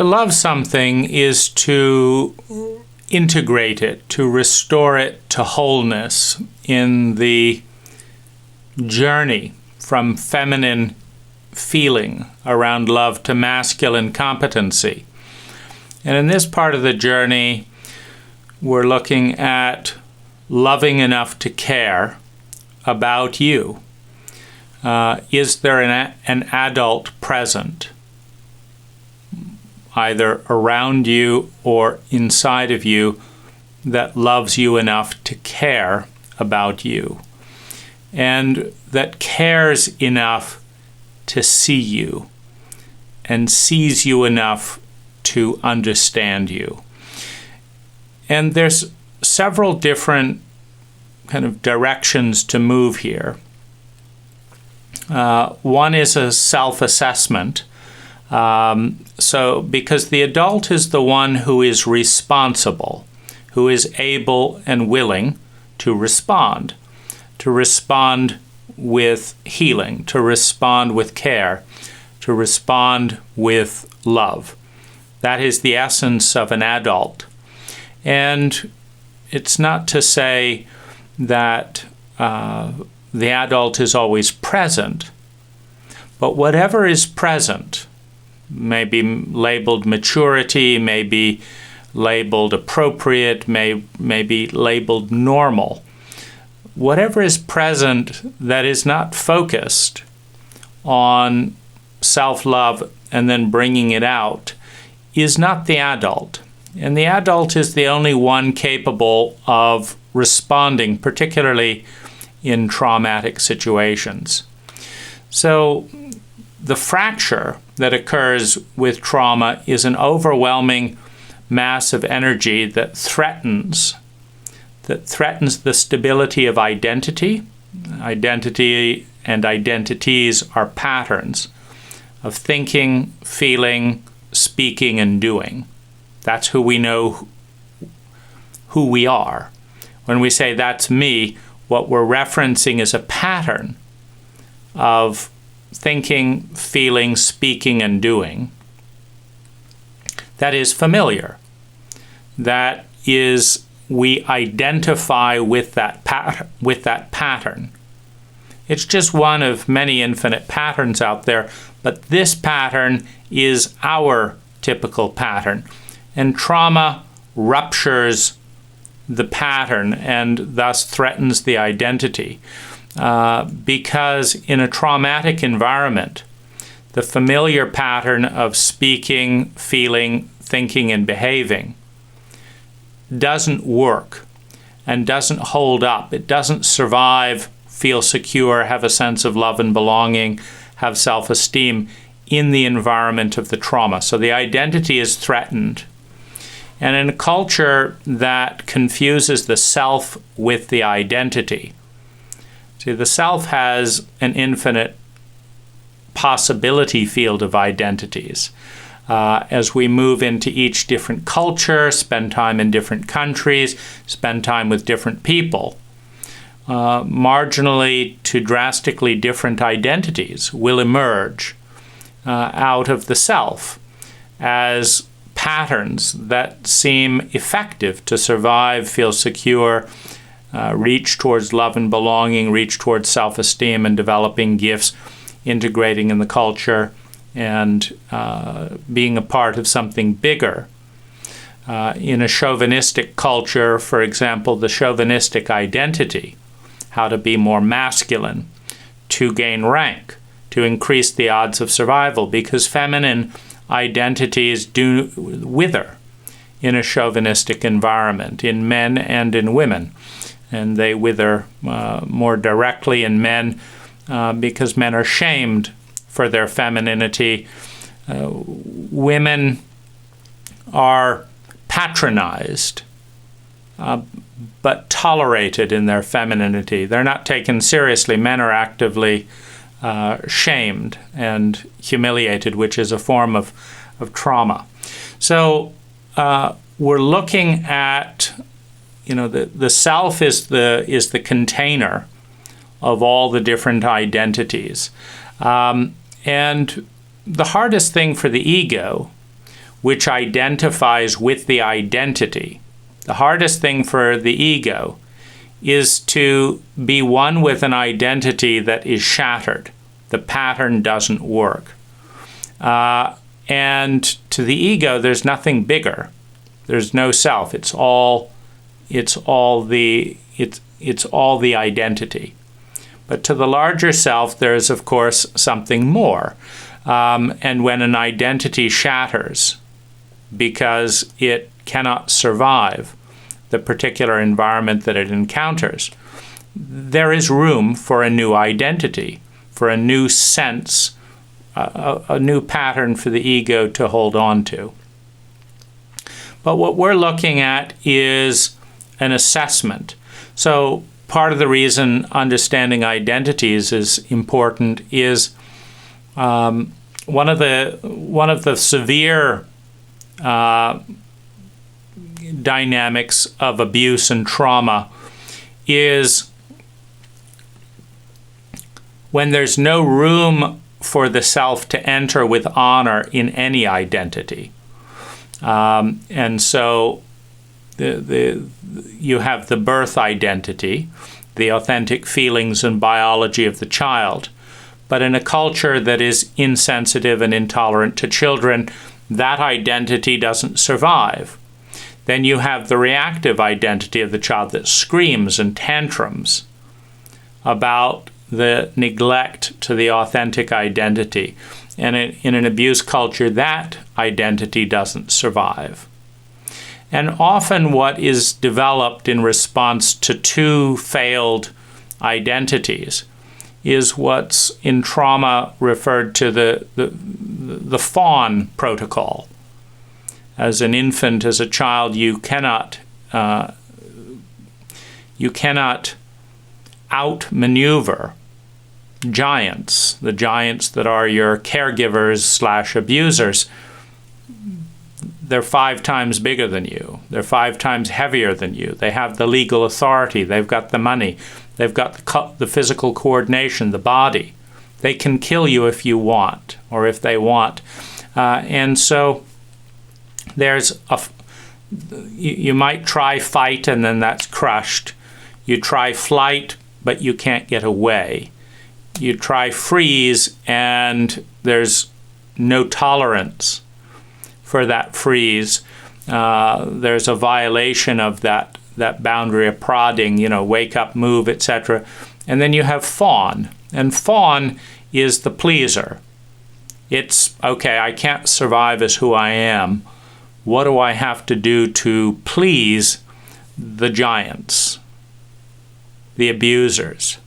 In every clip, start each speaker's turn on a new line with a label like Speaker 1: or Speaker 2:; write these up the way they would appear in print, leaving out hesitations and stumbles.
Speaker 1: To love something is to integrate it, to restore it to wholeness in the journey from feminine feeling around love to masculine competency. And in this part of the journey, we're looking at loving enough to care about you. Is there an adult present, either around you or inside of you, that loves you enough to care about you, and that cares enough to see you and sees you enough to understand you? And there's several different kind of directions to move here. One is a self-assessment. Because the adult is the one who is responsible, who is able and willing to respond with healing, to respond with care, to respond with love. That is the essence of an adult. And it's not to say that the adult is always present, but whatever is present may be labeled maturity, may be labeled appropriate, may be labeled normal. Whatever is present that is not focused on self-love and then bringing it out is not the adult. And the adult is the only one capable of responding, particularly in traumatic situations. So the fracture that occurs with trauma is an overwhelming mass of energy that threatens the stability of identity. Identity and identities are patterns of thinking, feeling, speaking, and doing. That's who we know who we are. When we say that's me, what we're referencing is a pattern of thinking, feeling, speaking, and doing that is familiar. That is, we identify with that pattern. It's just one of many infinite patterns out there, but this pattern is our typical pattern. And trauma ruptures the pattern and thus threatens the identity. Because in a traumatic environment, the familiar pattern of speaking, feeling, thinking, and behaving doesn't work and doesn't hold up. It doesn't survive, feel secure, have a sense of love and belonging, have self-esteem in the environment of the trauma. So the identity is threatened. And in a culture that confuses the self with the identity, see, the self has an infinite possibility field of identities. As we move into each different culture, spend time in different countries, spend time with different people, marginally to drastically different identities will emerge out of the self as patterns that seem effective to survive, feel secure, reach towards love and belonging, reach towards self-esteem and developing gifts, integrating in the culture, and being a part of something bigger. In a chauvinistic culture, for example, the chauvinistic identity, how to be more masculine, to gain rank, to increase the odds of survival, because feminine identities do wither in a chauvinistic environment, in men and in women. And they wither more directly in men because men are shamed for their femininity. Women are patronized, but tolerated in their femininity. They're not taken seriously. Men are actively shamed and humiliated, which is a form of trauma. So we're looking at, the self is the container of all the different identities. And the hardest thing for the ego which identifies with the identity. The hardest thing for the ego is to be one with an identity that is shattered. The pattern doesn't work. And to the ego, there's nothing bigger. There's no self. It's all the identity. But to the larger self, there's of course something more. And when an identity shatters because it cannot survive the particular environment that it encounters, there is room for a new identity, for a new sense, a new pattern for the ego to hold on to. But what we're looking at is an assessment. So part of the reason understanding identities is important is one of the severe dynamics of abuse and trauma is when there's no room for the self to enter with honor in any identity. And so you have the birth identity, the authentic feelings and biology of the child. But in a culture that is insensitive and intolerant to children, that identity doesn't survive. Then you have the reactive identity of the child that screams and tantrums about the neglect to the authentic identity. And in an abuse culture, that identity doesn't survive. And often what is developed in response to two failed identities is what's in trauma referred to the fawn protocol. As an infant, as a child, you cannot outmaneuver giants, the giants that are your caregivers / abusers. They're 5 times bigger than you. They're 5 times heavier than you. They have the legal authority. They've got the money. They've got the physical coordination, the body. They can kill you if you want, or if they want. And so you might try fight and then that's crushed. You try flight, but you can't get away. You try freeze and there's no tolerance for that freeze. There's a violation of that boundary of prodding, wake up, move, etc. And then you have fawn. And fawn is the pleaser. It's, okay, I can't survive as who I am. What do I have to do to please the giants, the abusers,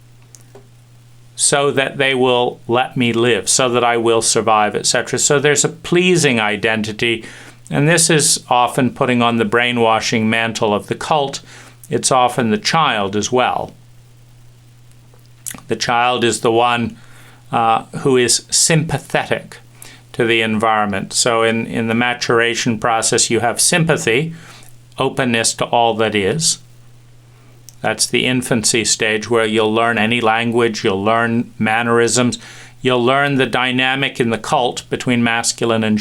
Speaker 1: so that they will let me live, so that I will survive, etc. So there's a pleasing identity, and this is often putting on the brainwashing mantle of the cult. It's often the child as well. The child is the one who is sympathetic to the environment. So in the maturation process, you have sympathy, openness to all that is. That's the infancy stage where you'll learn any language, you'll learn mannerisms, you'll learn the dynamic in the cult between masculine and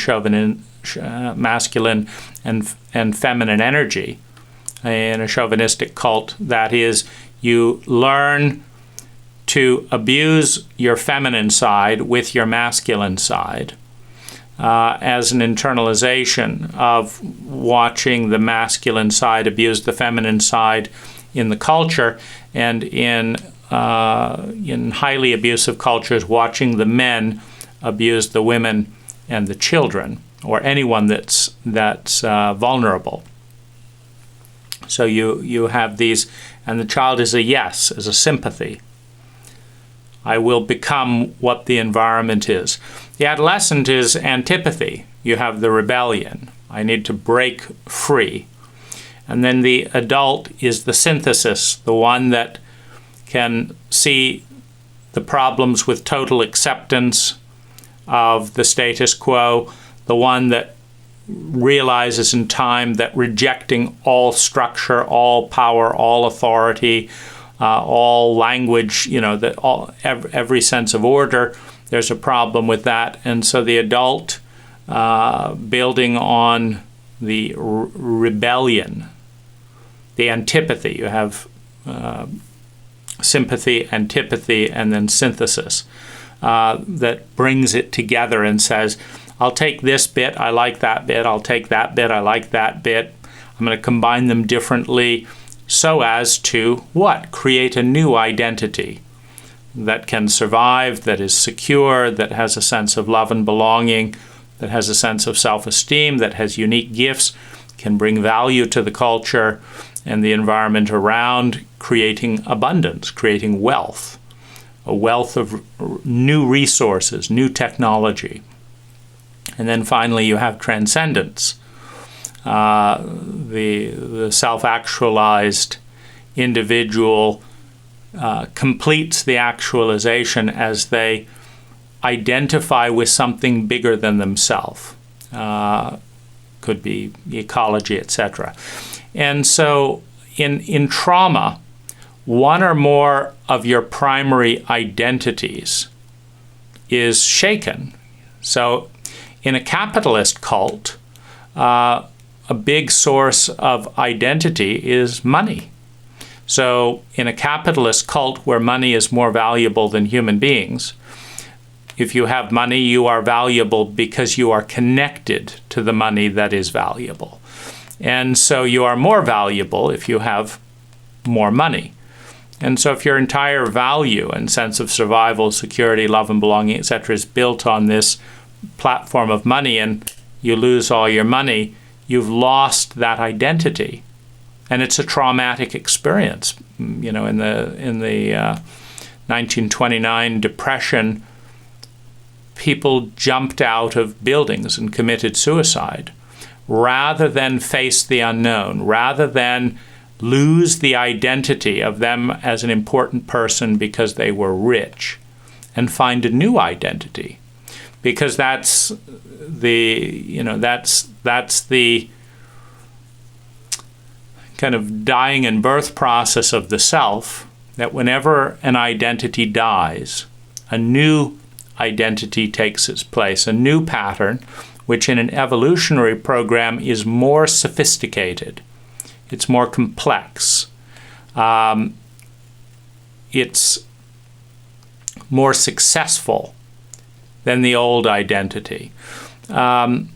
Speaker 1: masculine and feminine energy. In a chauvinistic cult, that is, you learn to abuse your feminine side with your masculine side. As an internalization of watching the masculine side abuse the feminine side in the culture, and in highly abusive cultures, watching the men abuse the women and the children, or anyone that's vulnerable. So you have these, and the child is a yes, is a sympathy. I will become what the environment is. The adolescent is antipathy. You have the rebellion. I need to break free. And then the adult is the synthesis, the one that can see the problems with total acceptance of the status quo, the one that realizes in time that rejecting all structure, all power, all authority, all language, that every sense of order, there's a problem with that. And so the adult building on the rebellion, the antipathy. You have sympathy, antipathy, and then synthesis that brings it together and says, I'll take this bit, I like that bit, I'll take that bit, I like that bit. I'm going to combine them differently so as to what? Create a new identity that can survive, that is secure, that has a sense of love and belonging, that has a sense of self-esteem, that has unique gifts, can bring value to the culture and the environment around, creating abundance, creating wealth, a wealth of new resources, new technology. And then finally you have transcendence. The self-actualized individual completes the actualization as they identify with something bigger than themselves. Could be ecology, etc. And so in trauma, one or more of your primary identities is shaken. So in a capitalist cult, a big source of identity is money. So in a capitalist cult where money is more valuable than human beings, if you have money, you are valuable because you are connected to the money that is valuable. And so you are more valuable if you have more money. And so if your entire value and sense of survival, security, love and belonging, etc., is built on this platform of money, and you lose all your money, you've lost that identity. And it's a traumatic experience. You know, in the 1929 Depression, people jumped out of buildings and committed suicide rather than face the unknown, rather than lose the identity of them as an important person because they were rich, and find a new identity. Because that's the kind of dying and birth process of the self, that whenever an identity dies, a new identity takes its place, a new pattern, which in an evolutionary program is more sophisticated. It's more complex. It's more successful than the old identity. In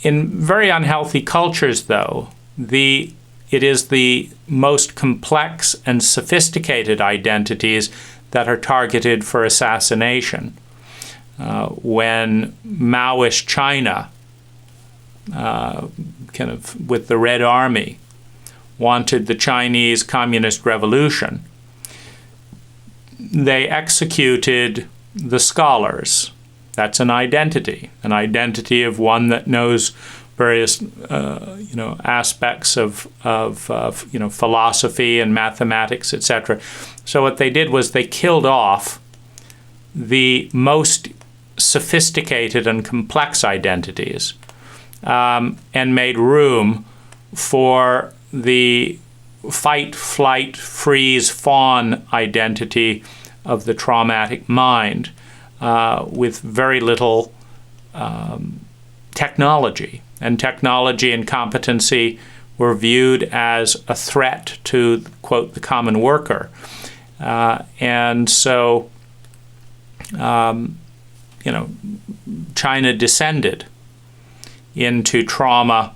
Speaker 1: very unhealthy cultures, though, it is the most complex and sophisticated identities that are targeted for assassination. When Maoist China, kind of with the Red Army, wanted the Chinese Communist Revolution, they executed the scholars. That's an identity of one that knows various aspects of philosophy and mathematics, etc. So what they did was they killed off the most sophisticated and complex identities and made room for the fight, flight, freeze, fawn identity of the traumatic mind with very little technology. And technology and competency were viewed as a threat to, quote, the common worker. And so, China descended into trauma,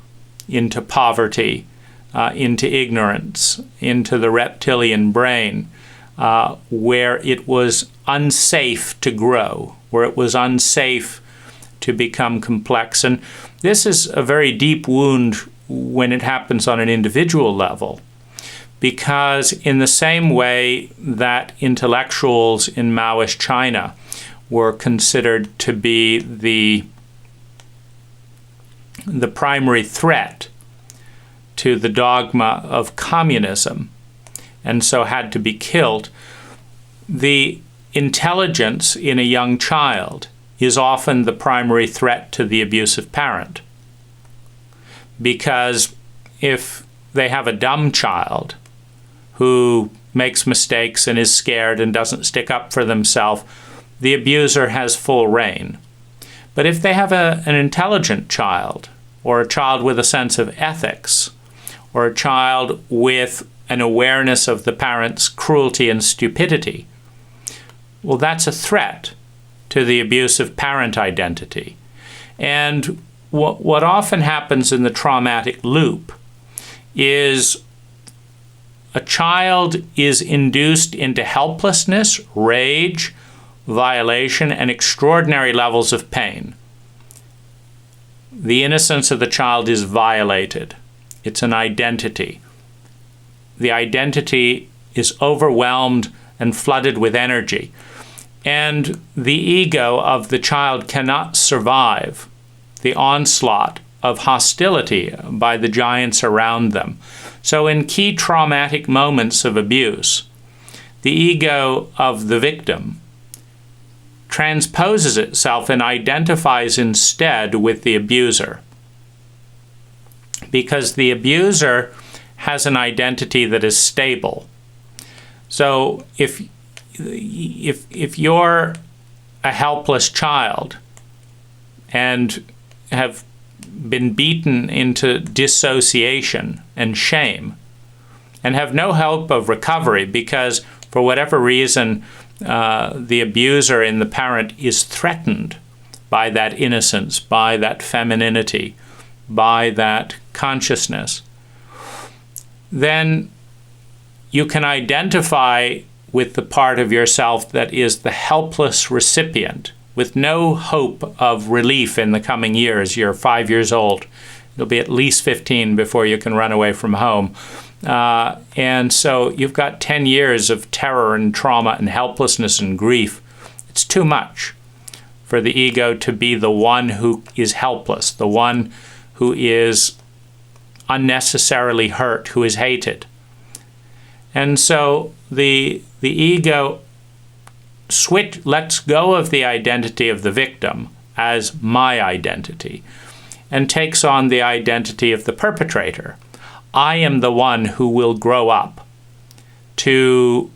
Speaker 1: into poverty, into ignorance, into the reptilian brain, where it was unsafe to grow, where it was unsafe to become complex. And this is a very deep wound when it happens on an individual level, because in the same way that intellectuals in Maoist China were considered to be the primary threat to the dogma of communism, and so had to be killed, the intelligence in a young child is often the primary threat to the abusive parent. Because if they have a dumb child who makes mistakes and is scared and doesn't stick up for themselves, the abuser has full reign. But if they have an intelligent child, or a child with a sense of ethics, or a child with an awareness of the parent's cruelty and stupidity, well, that's a threat to the abusive parent identity. And what often happens in the traumatic loop is a child is induced into helplessness, rage, violation, and extraordinary levels of pain. The innocence of the child is violated. It's an identity. The identity is overwhelmed and flooded with energy. And the ego of the child cannot survive the onslaught of hostility by the giants around them. So in key traumatic moments of abuse, the ego of the victim transposes itself and identifies instead with the abuser, because the abuser has an identity that is stable. So if you're a helpless child and have been beaten into dissociation and shame and have no hope of recovery because for whatever reason the abuser in the parent is threatened by that innocence, by that femininity, by that consciousness, then you can identify with the part of yourself that is the helpless recipient with no hope of relief in the coming years. You're 5 years old. You'll be at least 15 before you can run away from home. And so you've got 10 years of terror and trauma and helplessness and grief. It's too much for the ego to be the one who is helpless, the one who is unnecessarily hurt, who is hated. And so the ego lets go of the identity of the victim as my identity and takes on the identity of the perpetrator. I am the one who will grow up to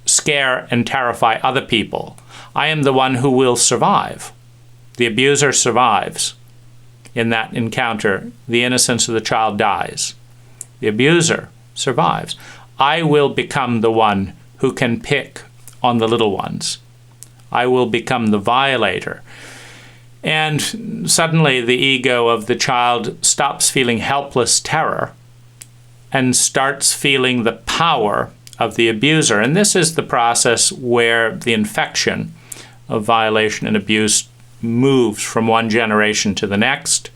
Speaker 1: scare and terrify other people. I am the one who will survive. The abuser survives in that encounter. The innocence of the child dies. The abuser survives. I will become the one who can pick on the little ones. I will become the violator. And suddenly the ego of the child stops feeling helpless terror and starts feeling the power of the abuser. And this is the process where the infection of violation and abuse moves from one generation to the next,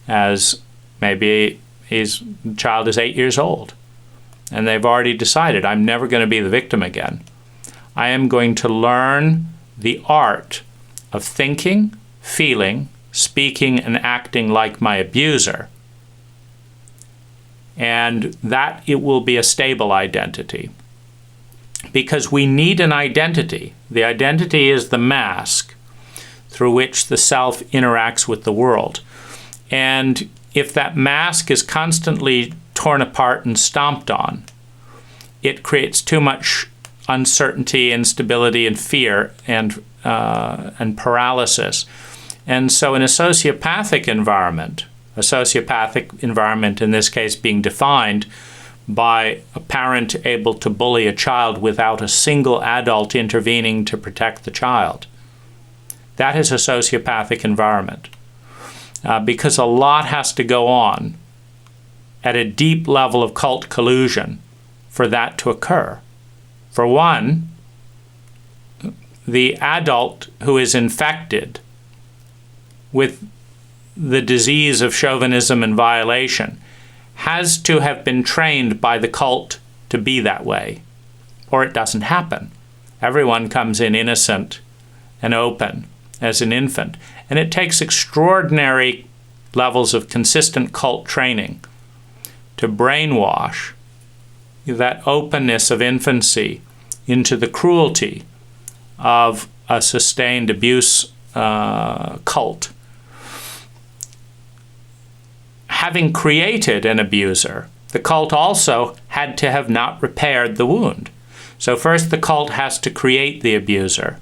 Speaker 1: as maybe the child is 8 years old and they've already decided, I'm never going to be the victim again. I am going to learn the art of thinking, feeling, speaking, and acting like my abuser, and that it will be a stable identity. Because we need an identity. The identity is the mask through which the self interacts with the world. And if that mask is constantly torn apart and stomped on, it creates too much uncertainty, instability, and fear, and paralysis. And so in a sociopathic environment in this case being defined by a parent able to bully a child without a single adult intervening to protect the child, that is a sociopathic environment. Because a lot has to go on at a deep level of cult collusion for that to occur. For one, the adult who is infected with the disease of chauvinism and violation has to have been trained by the cult to be that way, or it doesn't happen. Everyone comes in innocent and open as an infant, and it takes extraordinary levels of consistent cult training to brainwash that openness of infancy into the cruelty of a sustained abuse cult. Having created an abuser, the cult also had to have not repaired the wound. So first the cult has to create the abuser.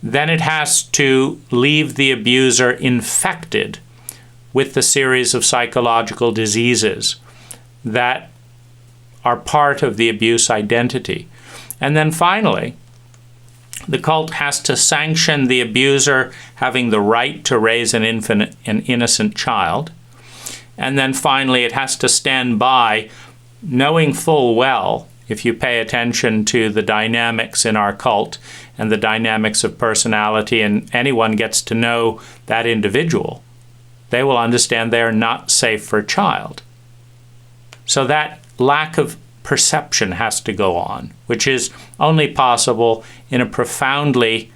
Speaker 1: then it has to leave the abuser infected with the series of psychological diseases that are part of the abuse identity. And then finally, the cult has to sanction the abuser having the right to raise an innocent child. And then finally, it has to stand by, knowing full well, if you pay attention to the dynamics in our cult and the dynamics of personality, and anyone gets to know that individual, they will understand they are not safe for a child. So that lack of perception has to go on, which is only possible in a profoundly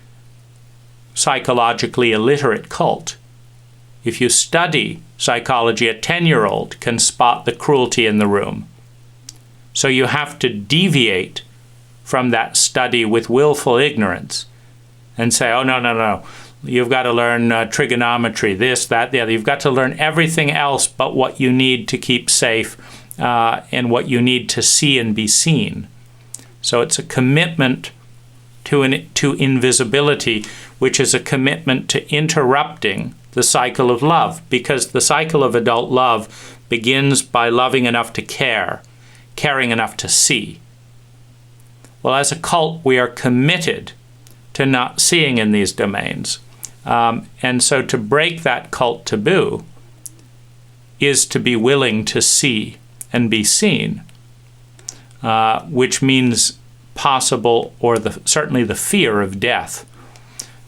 Speaker 1: psychologically illiterate cult. If you study psychology, a 10-year-old can spot the cruelty in the room. So you have to deviate from that study with willful ignorance and say, oh, no. You've got to learn trigonometry, this, that, the other. You've got to learn everything else but what you need to keep safe and what you need to see and be seen. So it's a commitment to invisibility, which is a commitment to interrupting the cycle of love, because the cycle of adult love begins by loving enough to care, caring enough to see. Well, as a cult, we are committed to not seeing in these domains. And so to break that cult taboo is to be willing to see and be seen, which means possible, or certainly the fear of death.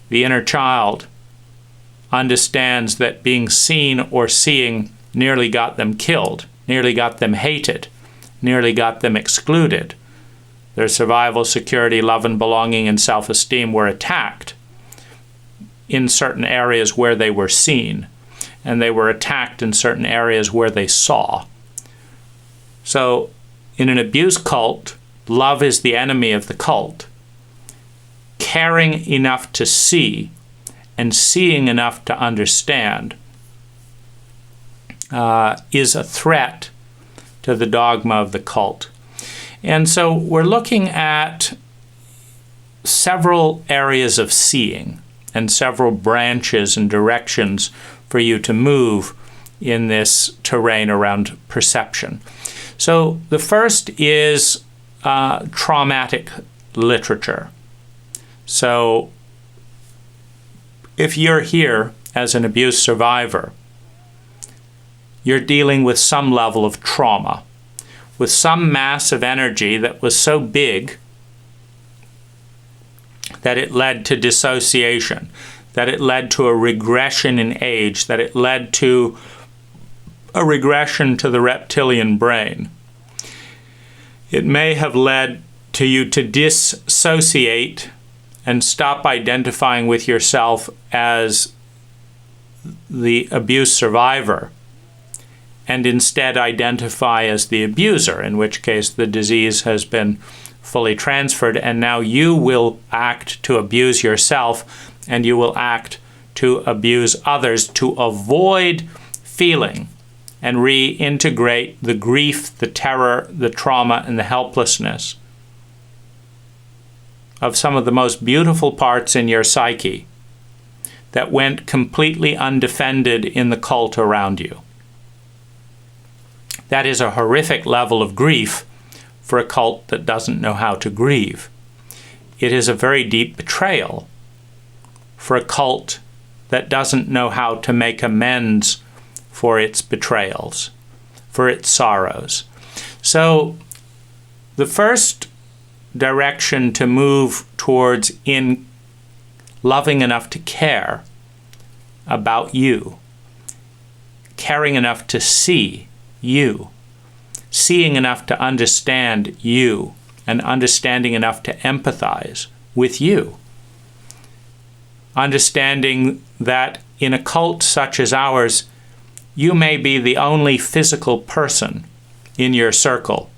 Speaker 1: The inner child understands that being seen or seeing nearly got them killed, nearly got them hated, nearly got them excluded. Their survival, security, love and belonging, and self-esteem were attacked in certain areas where they were seen, and they were attacked in certain areas where they saw. So in an abuse cult, love is the enemy of the cult. Caring enough to see and seeing enough to understand is a threat to the dogma of the cult. And so we're looking at several areas of seeing and several branches and directions for you to move in this terrain around perception. So the first is traumatic literature. So if you're here as an abuse survivor, you're dealing with some level of trauma, with some mass of energy that was so big that it led to dissociation, that it led to a regression in age, that it led to a regression to the reptilian brain. It may have led to you to dissociate and stop identifying with yourself as the abuse survivor, and instead identify as the abuser, in which case the disease has been fully transferred, and now you will act to abuse yourself, and you will act to abuse others to avoid feeling and reintegrate the grief, the terror, the trauma, and the helplessness of some of the most beautiful parts in your psyche that went completely undefended in the cult around you. That is a horrific level of grief for a cult that doesn't know how to grieve. It is a very deep betrayal for a cult that doesn't know how to make amends for its betrayals, for its sorrows. So the first direction to move towards in loving enough to care about you, caring enough to see you, seeing enough to understand you, and understanding enough to empathize with you. Understanding that in a cult such as ours, you may be the only physical person in your circle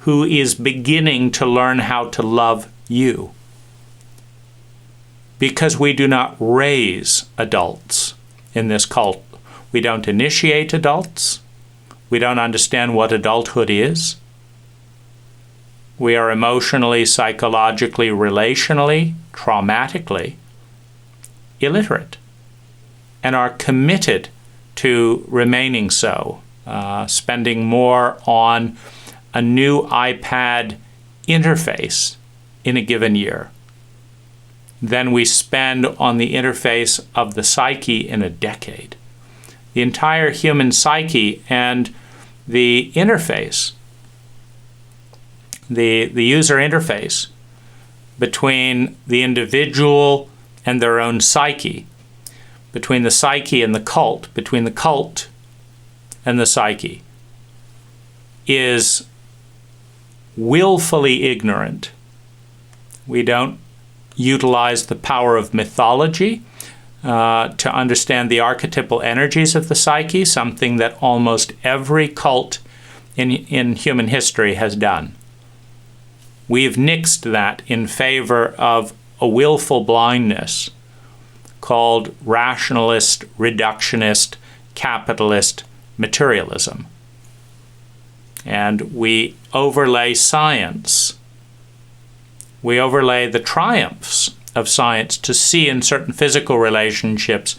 Speaker 1: who is beginning to learn how to love you. Because we do not raise adults in this cult. We don't initiate adults. We don't understand what adulthood is. We are emotionally, psychologically, relationally, traumatically illiterate, and are committed to remaining so, spending more on a new iPad interface in a given year than we spend on the interface of the psyche in a decade. The entire human psyche and the interface, the user interface between the individual and their own psyche, between the psyche and the cult, between the cult and the psyche, is willfully ignorant. We don't utilize the power of mythology to understand the archetypal energies of the psyche, something that almost every cult in human history has done. We've nixed that in favor of a willful blindness called rationalist, reductionist, capitalist materialism. And we overlay science. We overlay the triumphs of science to see in certain physical relationships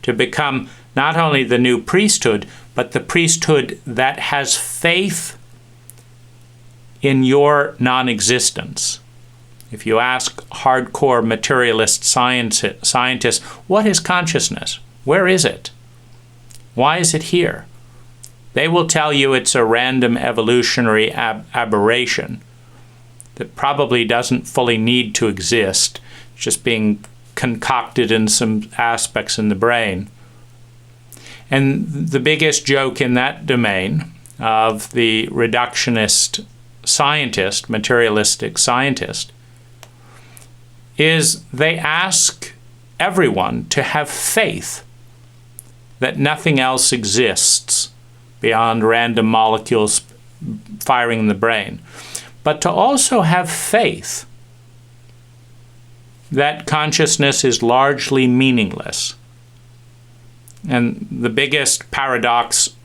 Speaker 1: to become not only the new priesthood, but the priesthood that has faith in your non-existence. If you ask hardcore materialist scientists, what is consciousness? Where is it? Why is it here? They will tell you it's a random evolutionary aberration that probably doesn't fully need to exist. It's just being concocted in some aspects in the brain. And the biggest joke in that domain of the reductionist scientist, materialistic scientist, is they ask everyone to have faith that nothing else exists beyond random molecules firing in the brain, but to also have faith that consciousness is largely meaningless. And the biggest paradox,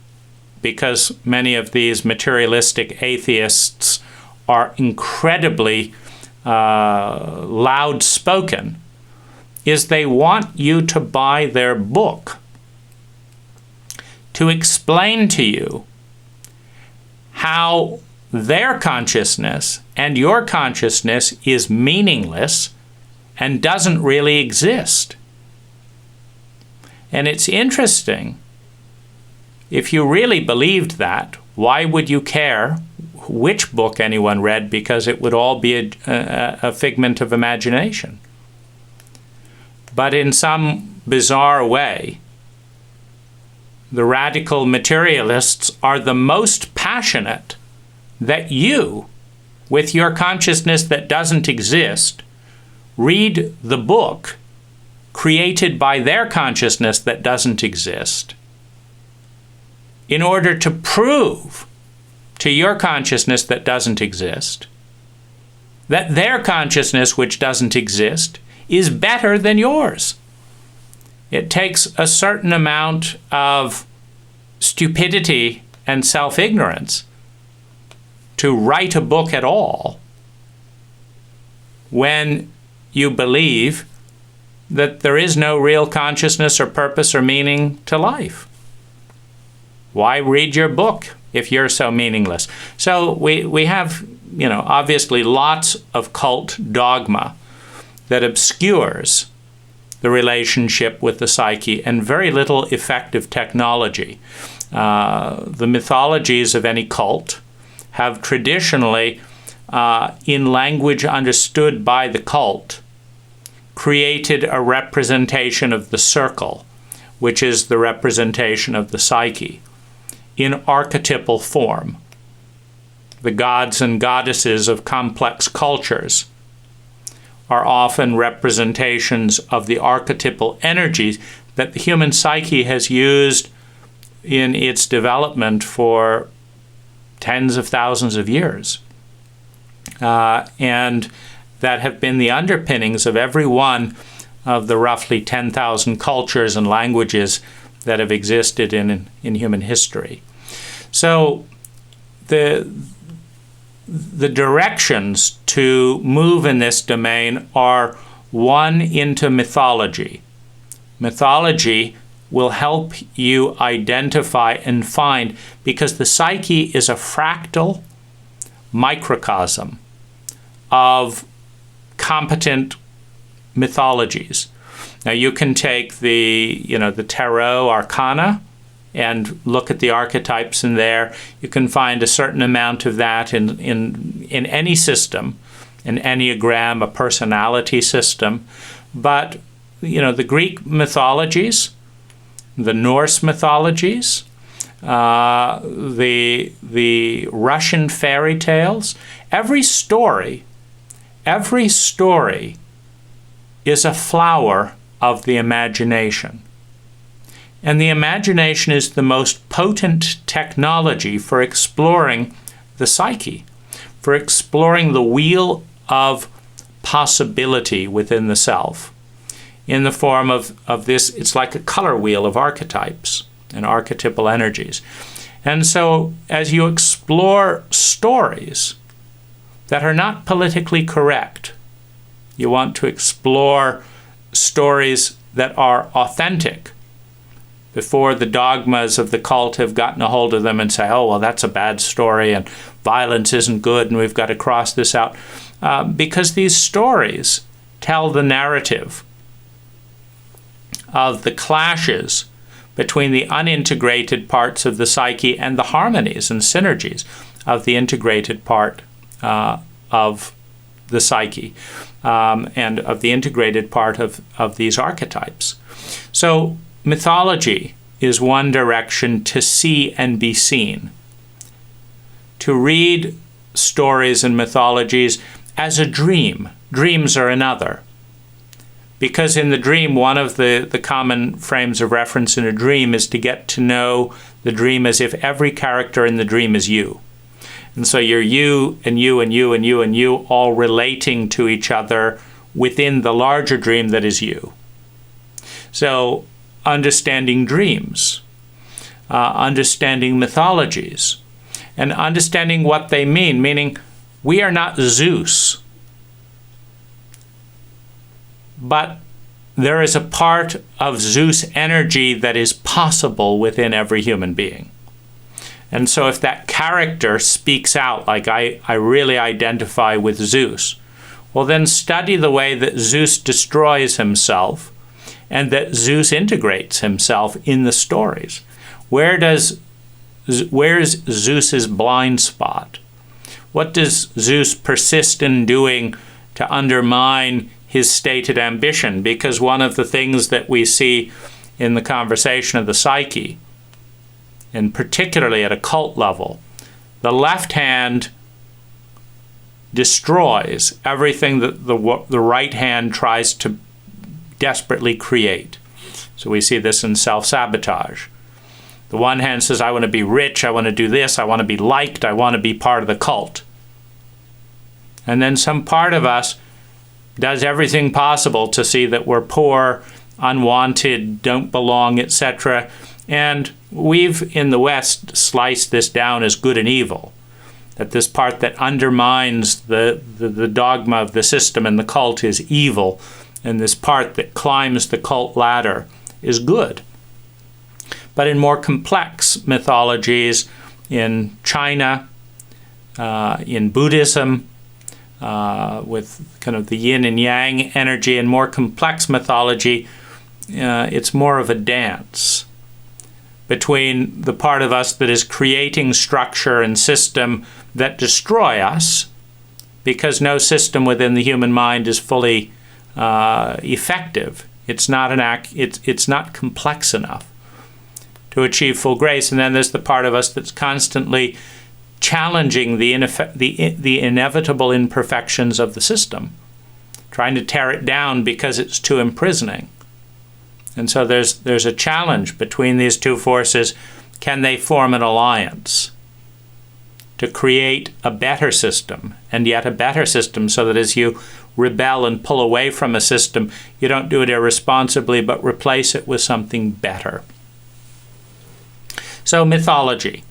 Speaker 1: because many of these materialistic atheists are incredibly loud-spoken, is they want you to buy their book to explain to you how their consciousness and your consciousness is meaningless and doesn't really exist. And it's interesting, if you really believed that, why would you care which book anyone read? Because it would all be a figment of imagination. But in some bizarre way, the radical materialists are the most passionate that you, with your consciousness that doesn't exist, read the book created by their consciousness that doesn't exist in order to prove to your consciousness that doesn't exist that their consciousness, which doesn't exist, is better than yours. It takes a certain amount of stupidity and self-ignorance to write a book at all when you believe that there is no real consciousness or purpose or meaning to life. Why read your book if you're so meaningless? So we have, obviously lots of cult dogma that obscures the relationship with the psyche and very little effective technology. The mythologies of any cult have traditionally, in language understood by the cult, created a representation of the circle, which is the representation of the psyche, in archetypal form. The gods and goddesses of complex cultures are often representations of the archetypal energies that the human psyche has used in its development for tens of thousands of years. And that have been the underpinnings of every one of the roughly 10,000 cultures and languages that have existed in human history. So the directions to move in this domain are one, into mythology. Mythology will help you identify and find, because the psyche is a fractal microcosm of competent mythologies. Now you can take the tarot arcana and look at the archetypes in there. You can find a certain amount of that in any system, an enneagram, a personality system. But the Greek mythologies, the Norse mythologies, the Russian fairy tales, every story is a flower of the imagination. And the imagination is the most potent technology for exploring the psyche, for exploring the wheel of possibility within the self, in the form of this. It's like a color wheel of archetypes and archetypal energies. And so as you explore stories that are not politically correct, you want to explore stories that are authentic, before the dogmas of the cult have gotten a hold of them and say, oh, well, that's a bad story and violence isn't good and we've got to cross this out. Because these stories tell the narrative of the clashes between the unintegrated parts of the psyche and the harmonies and synergies of the integrated part of the psyche and of the integrated part of these archetypes. So mythology is one direction to see and be seen. To read stories and mythologies as a dream. Dreams are another. Because in the dream, one of the common frames of reference in a dream is to get to know the dream as if every character in the dream is you. And so you're you and you and you and you and you all relating to each other within the larger dream that is you. So understanding dreams, understanding mythologies, and understanding what they mean, meaning we are not Zeus, but there is a part of Zeus energy that is possible within every human being. And so if that character speaks out, like I really identify with Zeus, well then study the way that Zeus destroys himself and that Zeus integrates himself in the stories. Where's Zeus's blind spot? What does Zeus persist in doing to undermine his stated ambition? Because one of the things that we see in the conversation of the psyche, and particularly at a cult level, the left hand destroys everything that the right hand tries to desperately create. So we see this in self-sabotage. The one hand says, I want to be rich, I want to do this, I want to be liked, I want to be part of the cult. And then some part of us does everything possible to see that we're poor, unwanted, don't belong, etc. And we've, in the West, sliced this down as good and evil. That this part that undermines the dogma of the system and the cult is evil, and this part that climbs the cult ladder is good. But in more complex mythologies, in China, in Buddhism, with kind of the yin and yang energy, and more complex mythology, it's more of a dance between the part of us that is creating structure and system that destroy us, because no system within the human mind is fully effective. It's not it's not complex enough to achieve full grace. And then there's the part of us that's constantly challenging the inevitable imperfections of the system, trying to tear it down because it's too imprisoning. And so there's a challenge between these two forces. Can they form an alliance to create a better system, and yet a better system, so that as you rebel and pull away from a system, you don't do it irresponsibly, but replace it with something better. So mythology.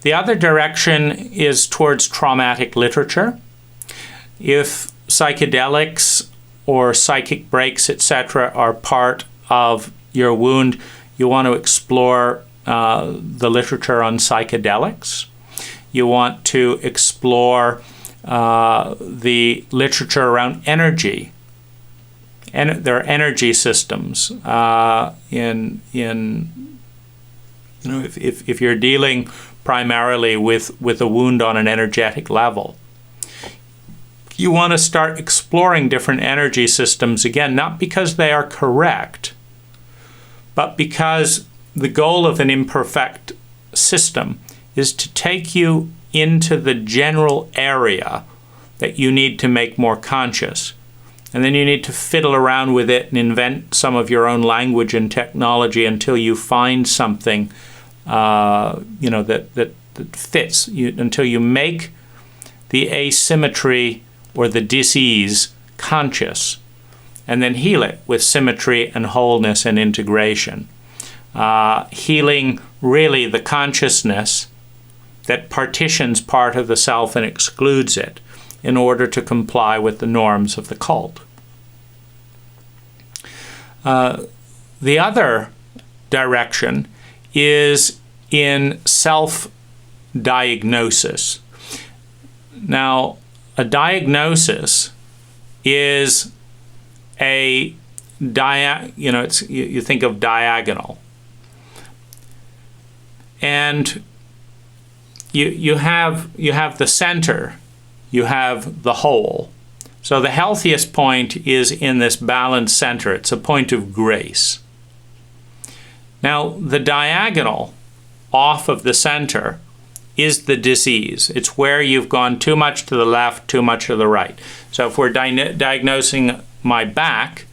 Speaker 1: The other direction is towards traumatic literature. If psychedelics or psychic breaks, etc., are part of your wound, you want to explore the literature on psychedelics. You want to explore the literature around energy. And there are energy systems if you're dealing primarily with a wound on an energetic level. You want to start exploring different energy systems, again, not because they are correct, but because the goal of an imperfect system is to take you into the general area that you need to make more conscious. And then you need to fiddle around with it and invent some of your own language and technology until you find something that fits, until you make the asymmetry or the dis-ease conscious, and then heal it with symmetry and wholeness and integration. Healing really the consciousness that partitions part of the self and excludes it in order to comply with the norms of the cult. The other direction is in self-diagnosis. Now, a diagnosis is you think of diagonal. And you have the center, you have the whole. So the healthiest point is in this balanced center. It's a point of grace. Now, the diagonal off of the center is the disease. It's where you've gone too much to the left, too much to the right. So if we're diagnosing my back,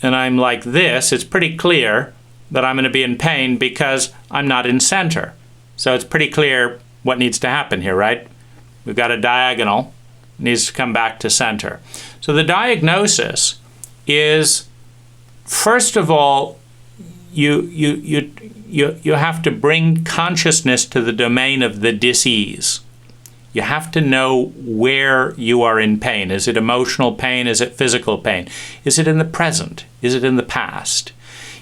Speaker 1: and I'm like this, it's pretty clear that I'm going to be in pain because I'm not in center. So it's pretty clear what needs to happen here, right? We've got a diagonal, it needs to come back to center. So the diagnosis is, first of all, you have to bring consciousness to the domain of the dis-ease. You have to know where you are in pain. Is it emotional pain? Is it physical pain? Is it in the present? Is it in the past?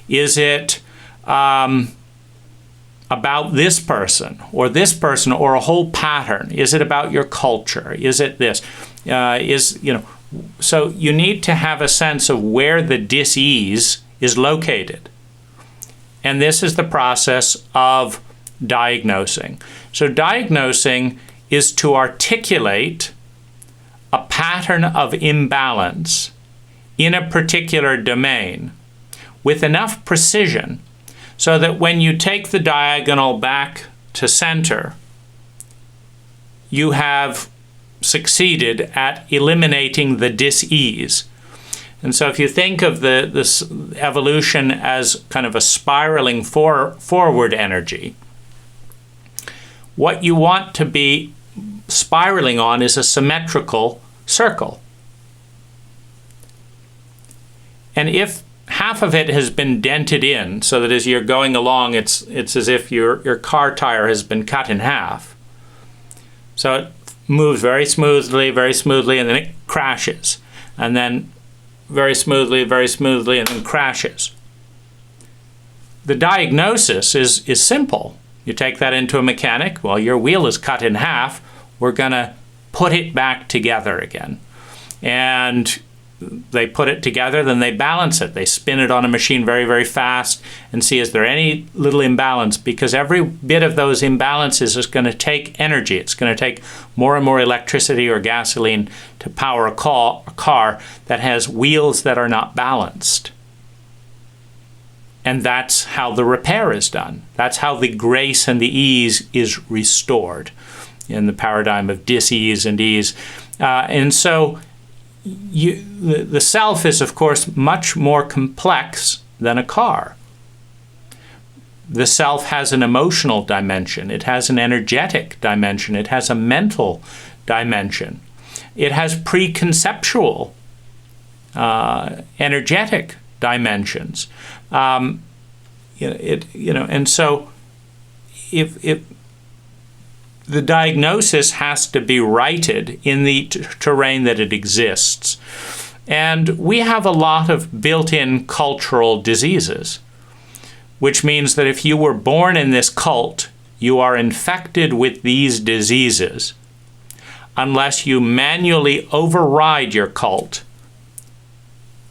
Speaker 1: Is it about this person or a whole pattern? Is it about your culture? Is it this? So you need to have a sense of where the dis-ease is located. And this is the process of diagnosing. So diagnosing is to articulate a pattern of imbalance in a particular domain with enough precision so that when you take the diagonal back to center, you have succeeded at eliminating the dis-ease. And so if you think of this evolution as kind of a spiraling forward energy, what you want to be spiraling on is a symmetrical circle. And if half of it has been dented in, so that as you're going along, it's as if your car tire has been cut in half. So it moves very smoothly, and then it crashes. And then very smoothly, and then crashes. The diagnosis is simple. You take that into a mechanic. Well, your wheel is cut in half. We're going to put it back together again. And they put it together, then they balance it. They spin it on a machine very, very fast and see is there any little imbalance, because every bit of those imbalances is going to take energy. It's going to take more and more electricity or gasoline to power a car that has wheels that are not balanced. And that's how the repair is done. That's how the grace and the ease is restored in the paradigm of dis-ease and ease. And so the self is, of course, much more complex than a car. The self has an emotional dimension. It has an energetic dimension. It has a mental dimension. It has preconceptual, energetic dimensions. And so if the diagnosis has to be righted in the terrain that it exists. And we have a lot of built-in cultural diseases, which means that if you were born in this cult, you are infected with these diseases unless you manually override your cult,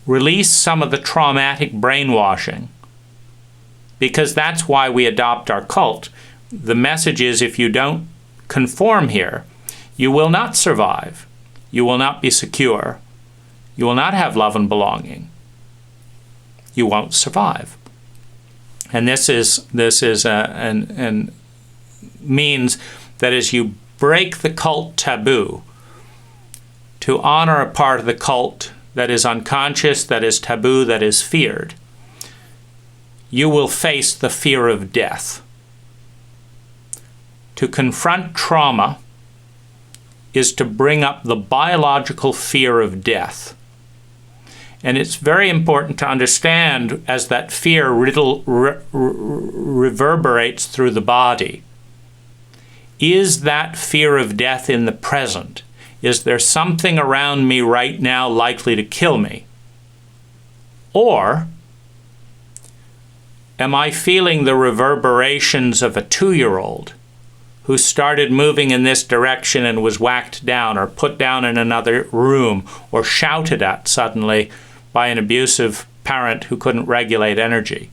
Speaker 1: release some of the traumatic brainwashing, because that's why we adopt our cult. The message is, if you don't conform here, you will not survive. You will not be secure. You will not have love and belonging. You won't survive. And this means that as you break the cult taboo to honor a part of the cult that is unconscious, that is taboo, that is feared, you will face the fear of death. To confront trauma is to bring up the biological fear of death. And it's very important to understand, as that fear reverberates through the body, is that fear of death in the present? Is there something around me right now likely to kill me? Or am I feeling the reverberations of a 2-year-old who started moving in this direction and was whacked down or put down in another room or shouted at suddenly by an abusive parent who couldn't regulate energy?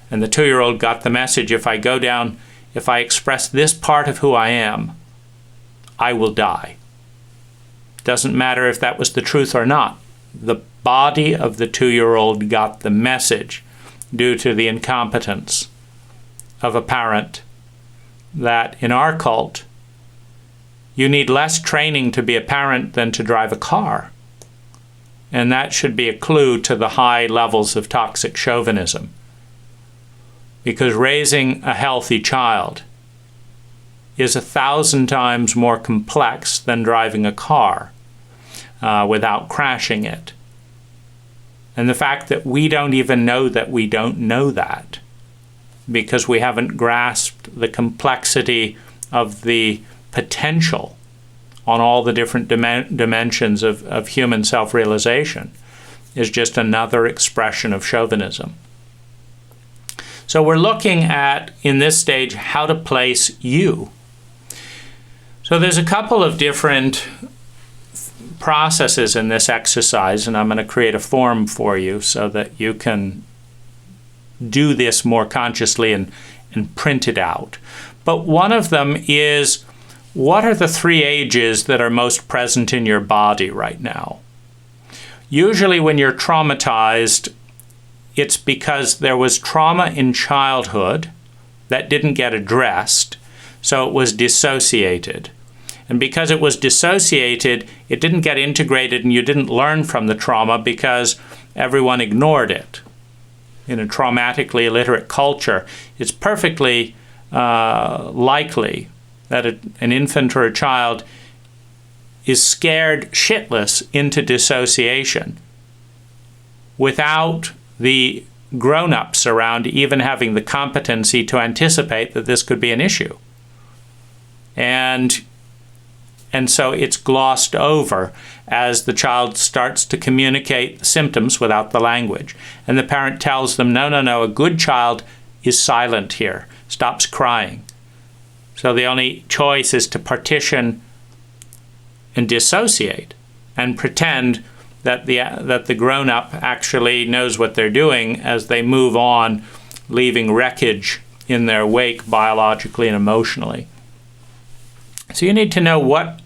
Speaker 1: And the 2-year-old got the message, if I go down, if I express this part of who I am, I will die. Doesn't matter if that was the truth or not. The body of the 2-year-old got the message due to the incompetence of a parent that in our cult, you need less training to be a parent than to drive a car. And that should be a clue to the high levels of toxic chauvinism. Because raising a healthy child is 1,000 times more complex than driving a car without crashing it. And the fact that we don't even know that we don't know that, because we haven't grasped the complexity of the potential on all the different dimensions of human self-realization, is just another expression of chauvinism. So we're looking at, in this stage, how to place you. So there's a couple of different processes in this exercise, and I'm going to create a form for you so that you can do this more consciously and print it out. But one of them is, what are the 3 ages that are most present in your body right now? Usually when you're traumatized, it's because there was trauma in childhood that didn't get addressed, so it was dissociated. And because it was dissociated, it didn't get integrated, and you didn't learn from the trauma because everyone ignored it. In a traumatically illiterate culture, it's perfectly likely that an infant or a child is scared shitless into dissociation without the grown-ups around even having the competency to anticipate that this could be an issue. And so it's glossed over as the child starts to communicate the symptoms without the language. And the parent tells them, no, a good child is silent here, stops crying. So the only choice is to partition and dissociate and pretend that the grown-up actually knows what they're doing as they move on, leaving wreckage in their wake biologically and emotionally. So you need to know what's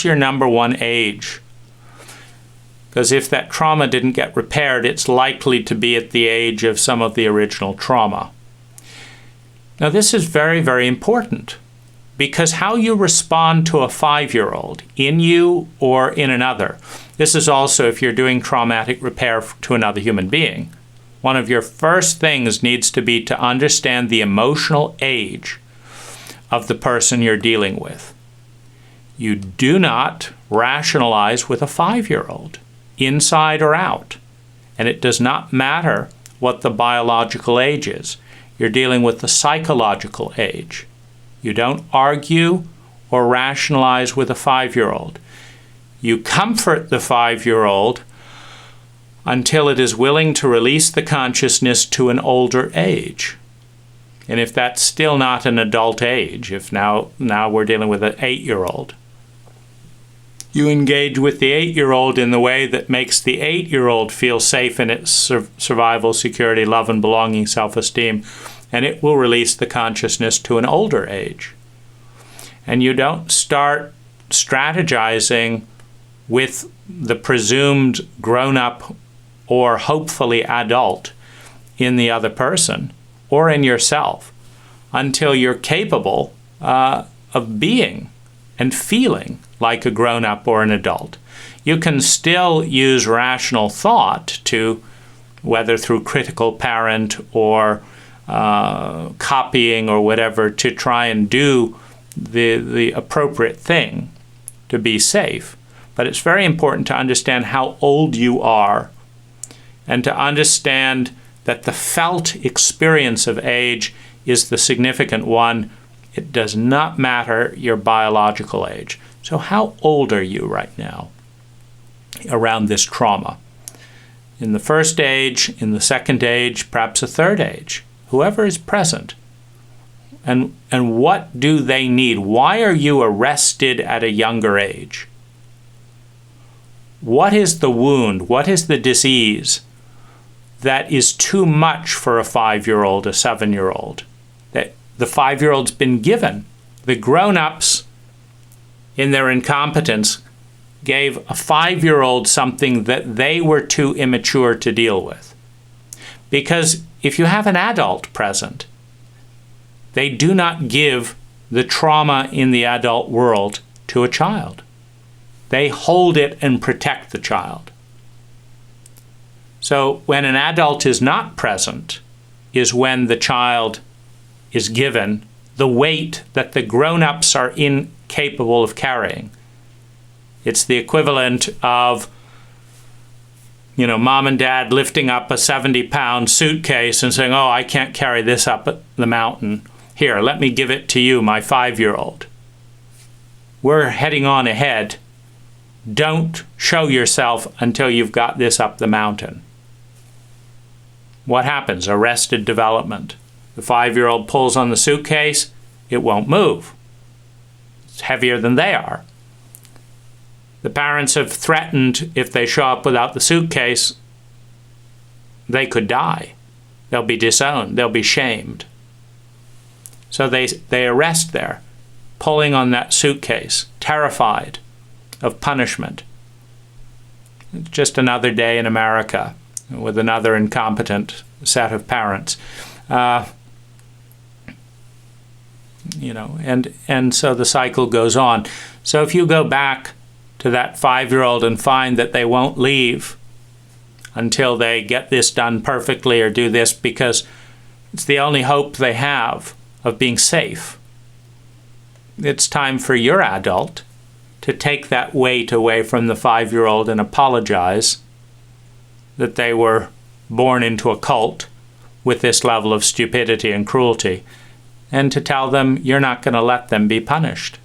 Speaker 1: your number 1 age? Because if that trauma didn't get repaired, it's likely to be at the age of some of the original trauma. Now this is very, very important, because how you respond to a 5-year-old, in you or in another, this is also if you're doing traumatic repair to another human being, one of your first things needs to be to understand the emotional age of the person you're dealing with. You do not rationalize with a 5-year-old, inside or out. And it does not matter what the biological age is. You're dealing with the psychological age. You don't argue or rationalize with a 5-year-old. You comfort the 5-year-old until it is willing to release the consciousness to an older age. And if that's still not an adult age, if now we're dealing with an 8-year-old, you engage with the 8-year-old in the way that makes the 8-year-old feel safe in its survival, security, love and belonging, self-esteem, and it will release the consciousness to an older age. And you don't start strategizing with the presumed grown-up or hopefully adult in the other person or in yourself until you're capable of being and feeling like a grown-up or an adult. You can still use rational thought to, whether through critical parent or copying or whatever, to try and do the appropriate thing to be safe. But it's very important to understand how old you are and to understand that the felt experience of age is the significant one. It does not matter your biological age. So how old are you right now around this trauma? In the first age, in the second age, perhaps a third age, whoever is present. And what do they need? Why are you arrested at a younger age? What is the wound? What is the disease that is too much for a 5-year-old, a 7-year-old? That the 5-year-old's been given. The grown-ups, in their incompetence, gave a 5-year-old something that they were too immature to deal with. Because if you have an adult present, they do not give the trauma in the adult world to a child. They hold it and protect the child. So when an adult is not present is when the child is given the weight that the grown-ups are incapable of carrying. It's the equivalent of, mom and dad lifting up a 70-pound suitcase and saying, oh, I can't carry this up the mountain. Here, let me give it to you, my 5-year-old. We're heading on ahead. Don't show yourself until you've got this up the mountain. What happens? Arrested development. The 5-year-old pulls on the suitcase, it won't move. It's heavier than they are. The parents have threatened if they show up without the suitcase, they could die. They'll be disowned. They'll be shamed. So they arrest there, pulling on that suitcase, terrified of punishment. It's just another day in America with another incompetent set of parents. And so the cycle goes on. So if you go back to that 5-year-old and find that they won't leave until they get this done perfectly or do this because it's the only hope they have of being safe, it's time for your adult to take that weight away from the 5-year-old and apologize that they were born into a cult with this level of stupidity and cruelty, and to tell them you're not going to let them be punished,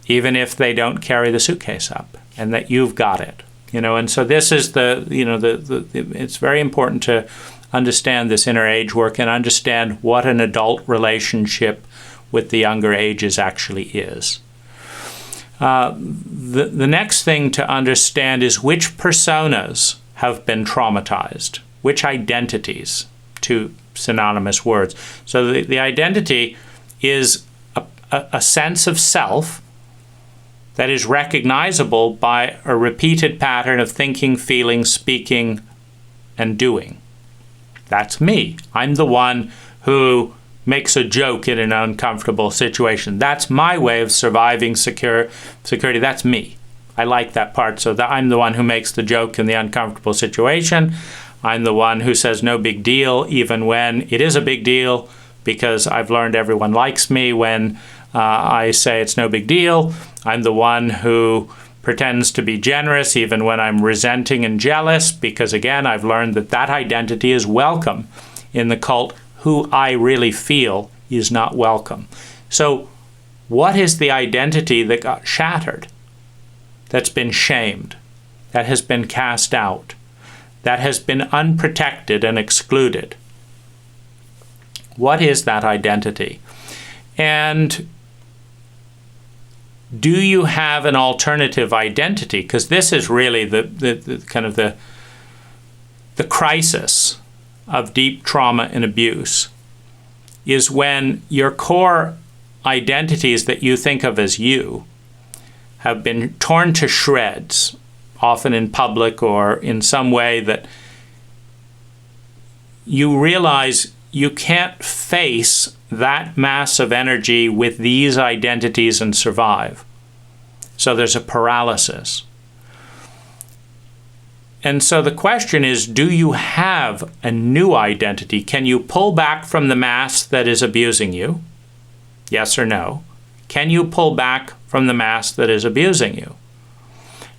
Speaker 1: even if they don't carry the suitcase up, and that you've got it. And so this is it's very important to understand this inner age work and understand what an adult relationship with the younger ages actually is. The next thing to understand is which personas have been traumatized, which identities, two synonymous words. So the identity is a sense of self that is recognizable by a repeated pattern of thinking, feeling, speaking, and doing. That's me. I'm the one who makes a joke in an uncomfortable situation. That's my way of surviving security. That's me. I like that part. So I'm the one who makes the joke in the uncomfortable situation. I'm the one who says no big deal, even when it is a big deal, because I've learned everyone likes me when I say it's no big deal. I'm the one who pretends to be generous even when I'm resenting and jealous, because again, I've learned that identity is welcome in the cult. Who I really feel is not welcome. So what is the identity that got shattered, that's been shamed, that has been cast out, that has been unprotected and excluded? What is that identity? And do you have an alternative identity? Because this is really the kind of the crisis of deep trauma and abuse, is when your core identities that you think of as you have been torn to shreds, often in public or in some way that you realize you can't face that mass of energy with these identities and survive. So there's a paralysis. And so the question is, do you have a new identity? Can you pull back from the mass that is abusing you? Yes or no? Can you pull back from the mass that is abusing you?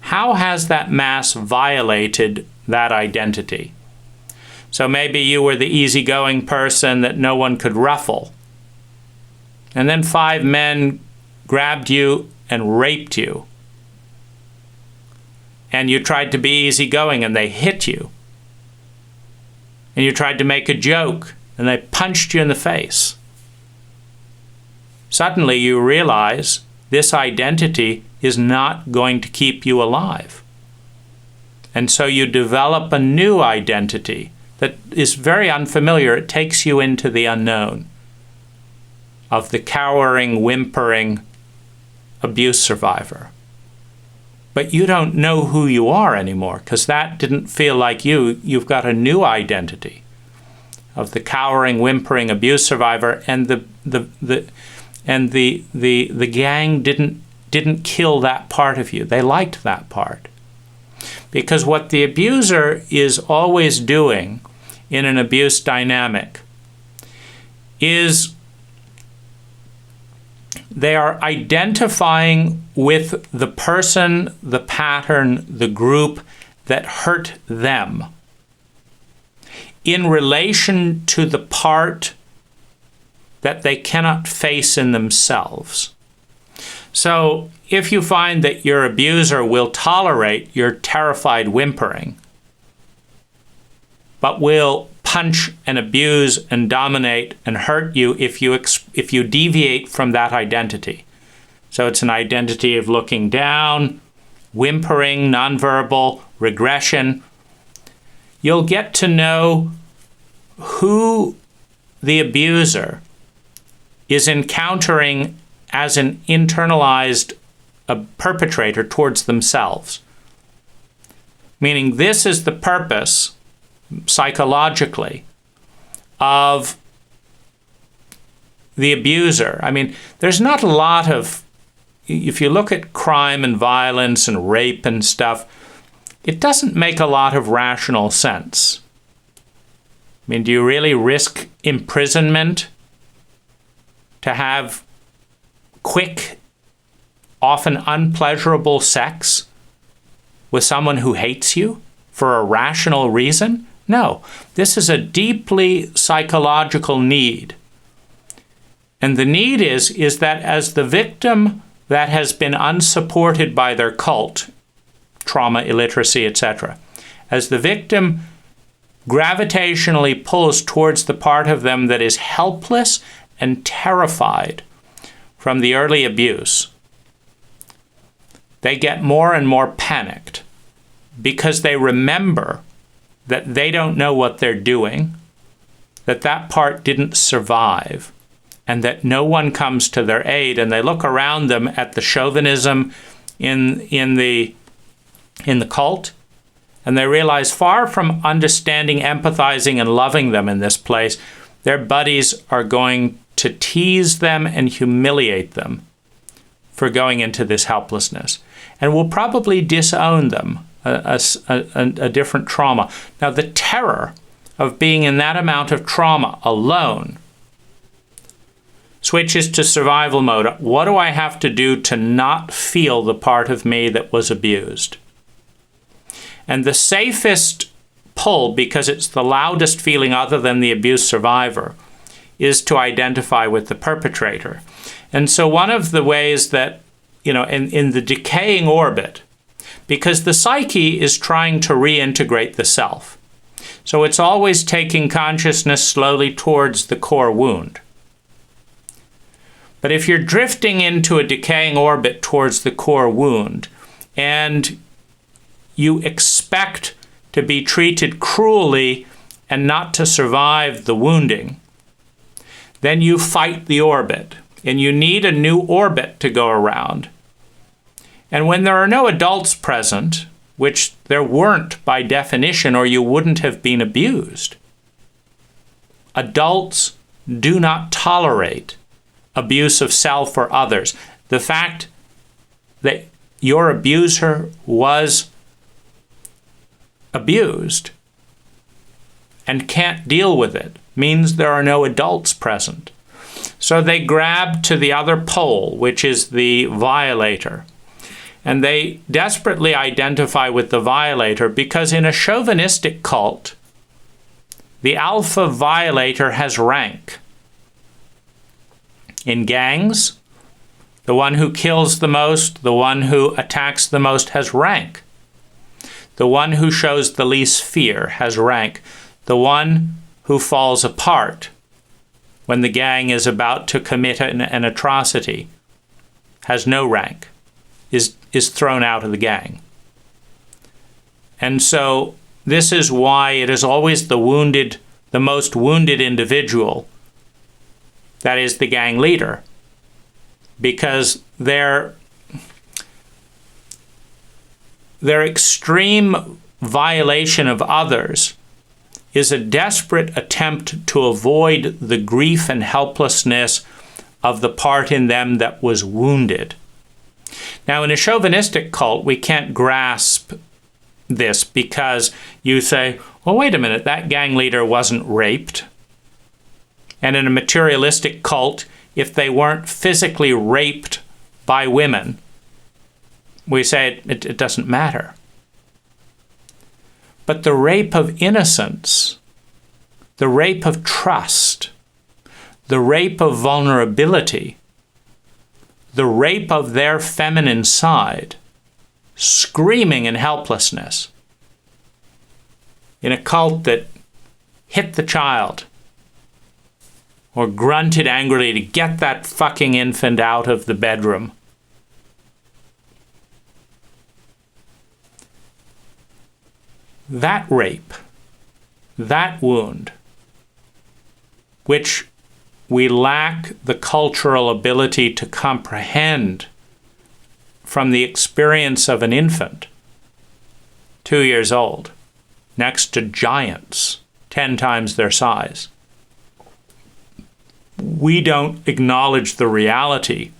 Speaker 1: How has that mass violated that identity? So maybe you were the easygoing person that no one could ruffle. And then 5 men grabbed you and raped you. And you tried to be easygoing and they hit you. And you tried to make a joke and they punched you in the face. Suddenly you realize this identity is not going to keep you alive. And so you develop a new identity that is very unfamiliar. It takes you into the unknown of the cowering, whimpering abuse survivor. But you don't know who you are anymore, because that didn't feel like you. You've got a new identity of the cowering, whimpering abuse survivor, and the gang didn't kill that part of you. They liked that part. Because what the abuser is always doing in an abuse dynamic is they are identifying with the person, the pattern, the group that hurt them in relation to the part that they cannot face in themselves. So if you find that your abuser will tolerate your terrified whimpering, but will punch and abuse and dominate and hurt you if you deviate from that identity. So it's an identity of looking down, whimpering, nonverbal, regression. You'll get to know who the abuser is encountering as an internalized perpetrator towards themselves. Meaning this is the purpose, psychologically, of the abuser. I mean, there's not a lot of, if you look at crime and violence and rape and stuff, it doesn't make a lot of rational sense. I mean, do you really risk imprisonment to have quick, often unpleasurable sex with someone who hates you for a rational reason? No, this is a deeply psychological need. And the need is that as the victim that has been unsupported by their cult, trauma, illiteracy, etc., as the victim gravitationally pulls towards the part of them that is helpless and terrified from the early abuse, they get more and more panicked because they remember that they don't know what they're doing, that that part didn't survive, and that no one comes to their aid, and they look around them at the chauvinism in the cult, and they realize, far from understanding, empathizing, and loving them in this place, their buddies are going to tease them and humiliate them for going into this helplessness, and will probably disown them, a different trauma. Now, the terror of being in that amount of trauma alone switches to survival mode. What do I have to do to not feel the part of me that was abused? And the safest pull, because it's the loudest feeling other than the abuse survivor, is to identify with the perpetrator. And so one of the ways that, in the decaying orbit, because the psyche is trying to reintegrate the self. So it's always taking consciousness slowly towards the core wound. But if you're drifting into a decaying orbit towards the core wound, and you expect to be treated cruelly and not to survive the wounding, then you fight the orbit, and you need a new orbit to go around. And when there are no adults present, which there weren't by definition or you wouldn't have been abused, adults do not tolerate abuse of self or others. The fact that your abuser was abused and can't deal with it means there are no adults present. So they grab to the other pole, which is the violator. And they desperately identify with the violator because in a chauvinistic cult, the alpha violator has rank. In gangs, the one who kills the most, the one who attacks the most has rank. The one who shows the least fear has rank. The one who falls apart when the gang is about to commit an atrocity has no rank, is thrown out of the gang. And so this is why it is always the most wounded individual that is the gang leader, because their extreme violation of others is a desperate attempt to avoid the grief and helplessness of the part in them that was wounded. Now, in a chauvinistic cult, we can't grasp this because you say, well, wait a minute, that gang leader wasn't raped. And in a materialistic cult, if they weren't physically raped by women, we say it doesn't matter. But the rape of innocence, the rape of trust, the rape of vulnerability, the rape of their feminine side, screaming in helplessness, in a cult that hit the child or grunted angrily to get that fucking infant out of the bedroom. That rape, that wound, which we lack the cultural ability to comprehend from the experience of an infant, 2 years old, next to giants, 10 times their size. We don't acknowledge the reality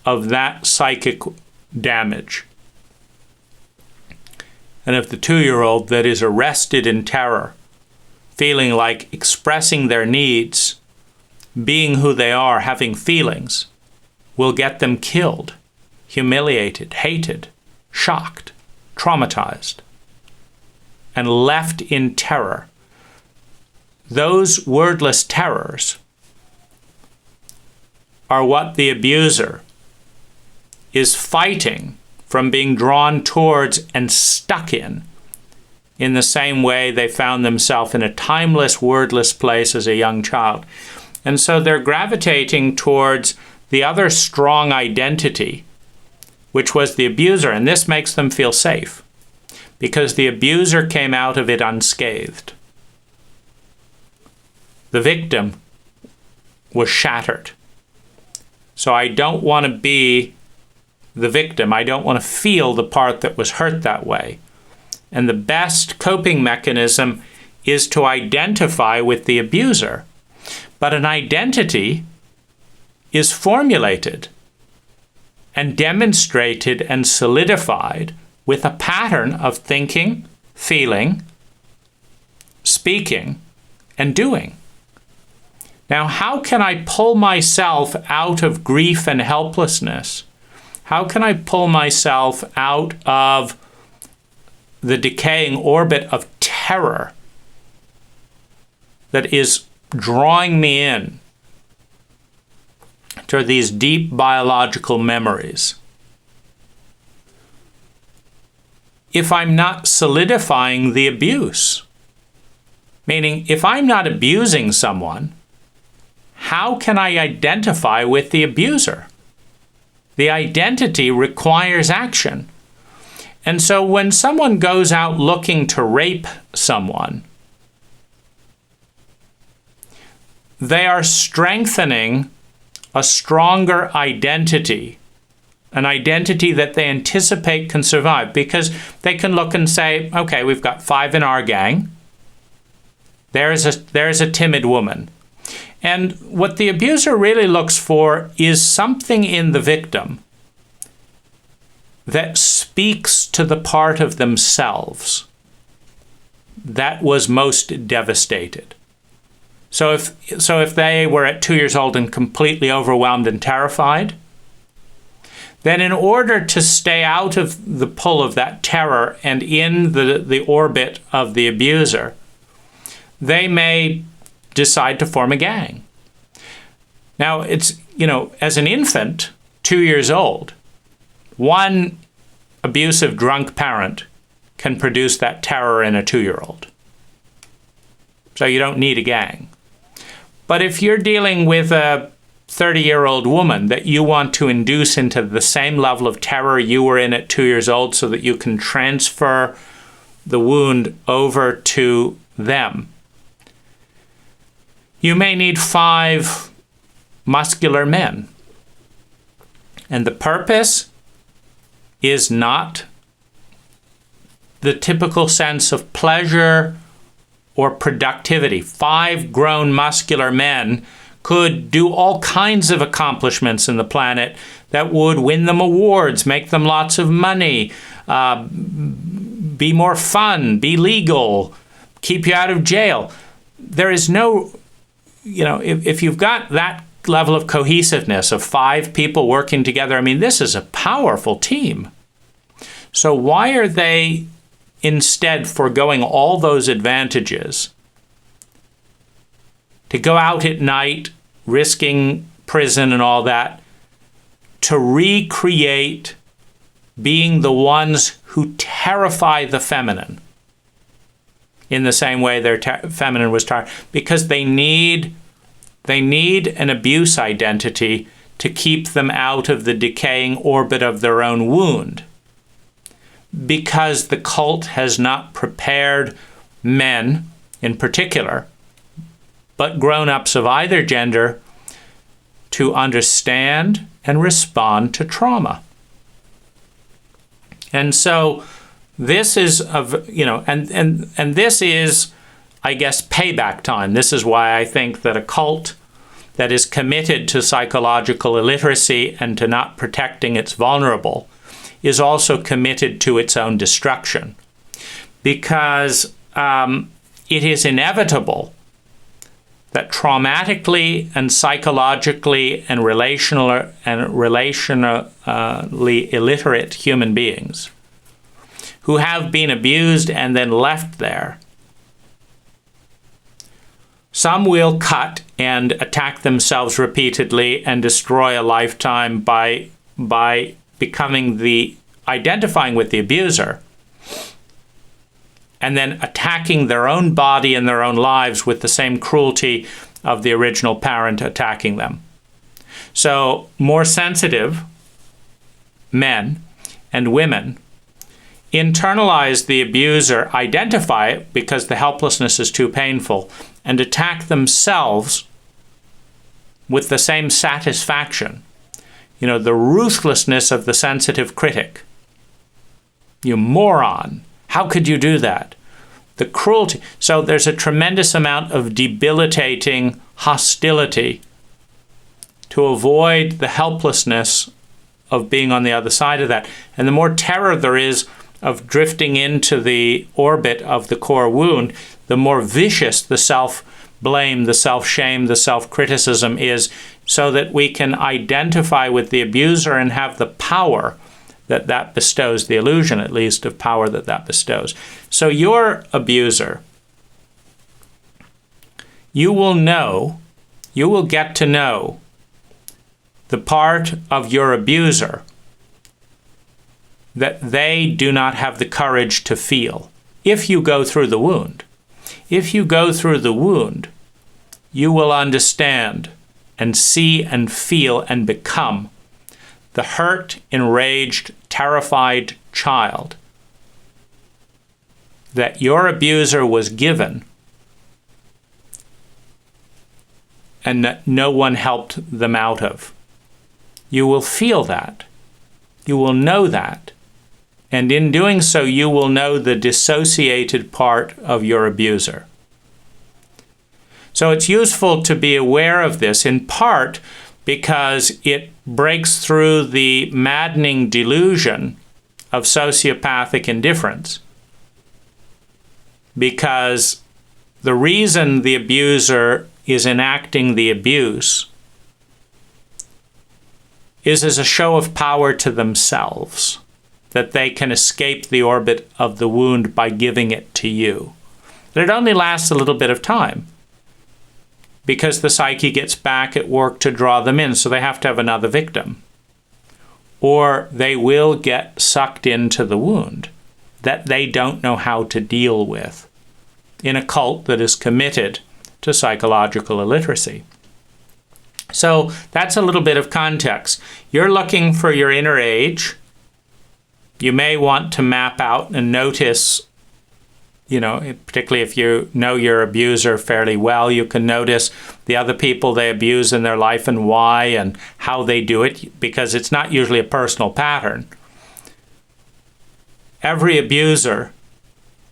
Speaker 1: of that psychic damage. And of the 2-year-old that is arrested in terror, feeling like expressing their needs, being who they are, having feelings, will get them killed, humiliated, hated, shocked, traumatized, and left in terror. Those wordless terrors are what the abuser is fighting from being drawn towards and stuck in the same way they found themselves in a timeless, wordless place as a young child. And so they're gravitating towards the other strong identity, which was the abuser, and this makes them feel safe because the abuser came out of it unscathed. The victim was shattered. So I don't want to be the victim. I don't want to feel the part that was hurt that way. And the best coping mechanism is to identify with the abuser. But an identity is formulated and demonstrated and solidified with a pattern of thinking, feeling, speaking, and doing. Now, how can I pull myself out of grief and helplessness? How can I pull myself out of the decaying orbit of terror that is drawing me in to these deep biological memories, if I'm not solidifying the abuse? Meaning, if I'm not abusing someone, how can I identify with the abuser? The identity requires action. And so when someone goes out looking to rape someone, they are strengthening a stronger identity, an identity that they anticipate can survive, because they can look and say, okay, we've got 5 in our gang. There's a timid woman. And what the abuser really looks for is something in the victim that speaks to the part of themselves that was most devastated. So if they were at 2 years old and completely overwhelmed and terrified, then in order to stay out of the pull of that terror and in the orbit of the abuser, they may decide to form a gang. Now, it's, as an infant, 2 years old, one abusive drunk parent can produce that terror in a 2-year-old. So you don't need a gang. But if you're dealing with a 30-year-old woman that you want to induce into the same level of terror you were in at 2 years old so that you can transfer the wound over to them, you may need 5 muscular men. And the purpose is not the typical sense of pleasure or productivity. 5 grown muscular men could do all kinds of accomplishments in the planet that would win them awards, make them lots of money, be more fun, be legal, keep you out of jail. There is no, if you've got that level of cohesiveness of 5 people working together, this is a powerful team. So why are they instead foregoing all those advantages to go out at night, risking prison and all that, to recreate being the ones who terrify the feminine in the same way their feminine was tired? Because they need an abuse identity to keep them out of the decaying orbit of their own wound. Because the cult has not prepared men in particular, but grown-ups of either gender, to understand and respond to trauma. And so this is, and this is, I guess, payback time. This is why I think that a cult that is committed to psychological illiteracy and to not protecting its vulnerable is also committed to its own destruction. Because it is inevitable that traumatically and psychologically and relationally illiterate human beings who have been abused and then left there, some will cut and attack themselves repeatedly and destroy a lifetime by identifying with the abuser and then attacking their own body and their own lives with the same cruelty of the original parent attacking them. So more sensitive men and women internalize the abuser, identify it because the helplessness is too painful, and attack themselves with the same satisfaction. The ruthlessness of the sensitive critic. You moron. How could you do that? The cruelty. So there's a tremendous amount of debilitating hostility to avoid the helplessness of being on the other side of that. And the more terror there is of drifting into the orbit of the core wound, the more vicious the self-blame, the self-shame, the self-criticism is, so that we can identify with the abuser and have the power that bestows, the illusion at least of power that bestows. So your abuser you will get to know the part of your abuser that they do not have the courage to feel if you go through the wound. If you go through the wound, you will understand and see and feel and become the hurt, enraged, terrified child that your abuser was given and that no one helped them out of. You will feel that. You will know that. And in doing so, you will know the dissociated part of your abuser. So it's useful to be aware of this, in part because it breaks through the maddening delusion of sociopathic indifference. Because the reason the abuser is enacting the abuse is as a show of power to themselves, that they can escape the orbit of the wound by giving it to you. But it only lasts a little bit of time, because the psyche gets back at work to draw them in, so they have to have another victim. Or they will get sucked into the wound that they don't know how to deal with in a cult that is committed to psychological illiteracy. So that's a little bit of context. You're looking for your inner age. You may want to map out and notice, particularly if you know your abuser fairly well, you can notice the other people they abuse in their life and why and how they do it, because it's not usually a personal pattern. Every abuser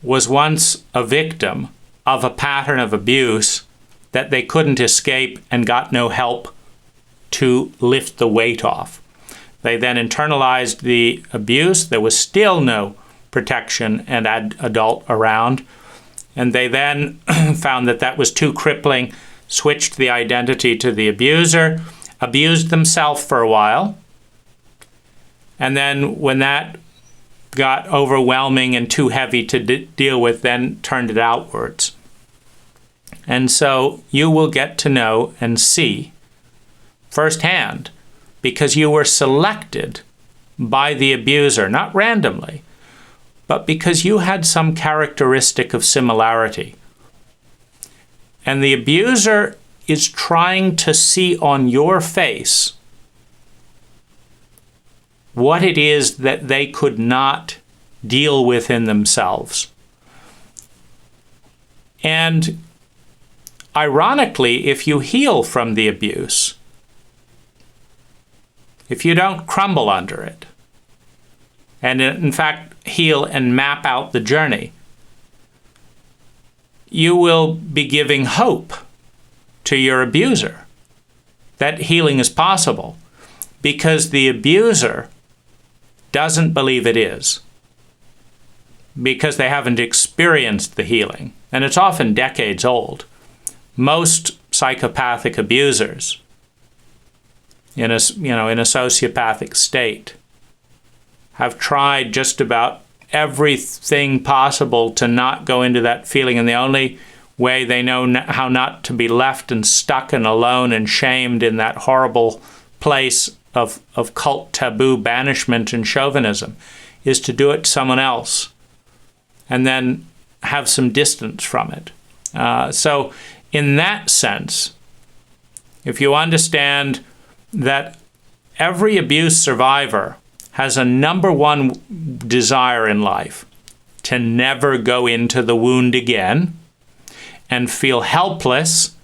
Speaker 1: was once a victim of a pattern of abuse that they couldn't escape and got no help to lift the weight off. They then internalized the abuse. There was still no protection and adult around. And they then found that that was too crippling, switched the identity to the abuser, abused themselves for a while. And then when that got overwhelming and too heavy to deal with, then turned it outwards. And so you will get to know and see firsthand, because you were selected by the abuser, not randomly, but because you had some characteristic of similarity. And the abuser is trying to see on your face what it is that they could not deal with in themselves. And ironically, if you heal from the abuse, if you don't crumble under it, and in fact heal and map out the journey, you will be giving hope to your abuser that healing is possible, because the abuser doesn't believe it is, because they haven't experienced the healing, and it's often decades old. Most psychopathic abusers in a sociopathic state have tried just about everything possible to not go into that feeling, and the only way they know how not to be left and stuck and alone and shamed in that horrible place of cult taboo, banishment, and chauvinism is to do it to someone else and then have some distance from it. So in that sense, if you understand that every abuse survivor has a number one desire in life, to never go into the wound again and feel helpless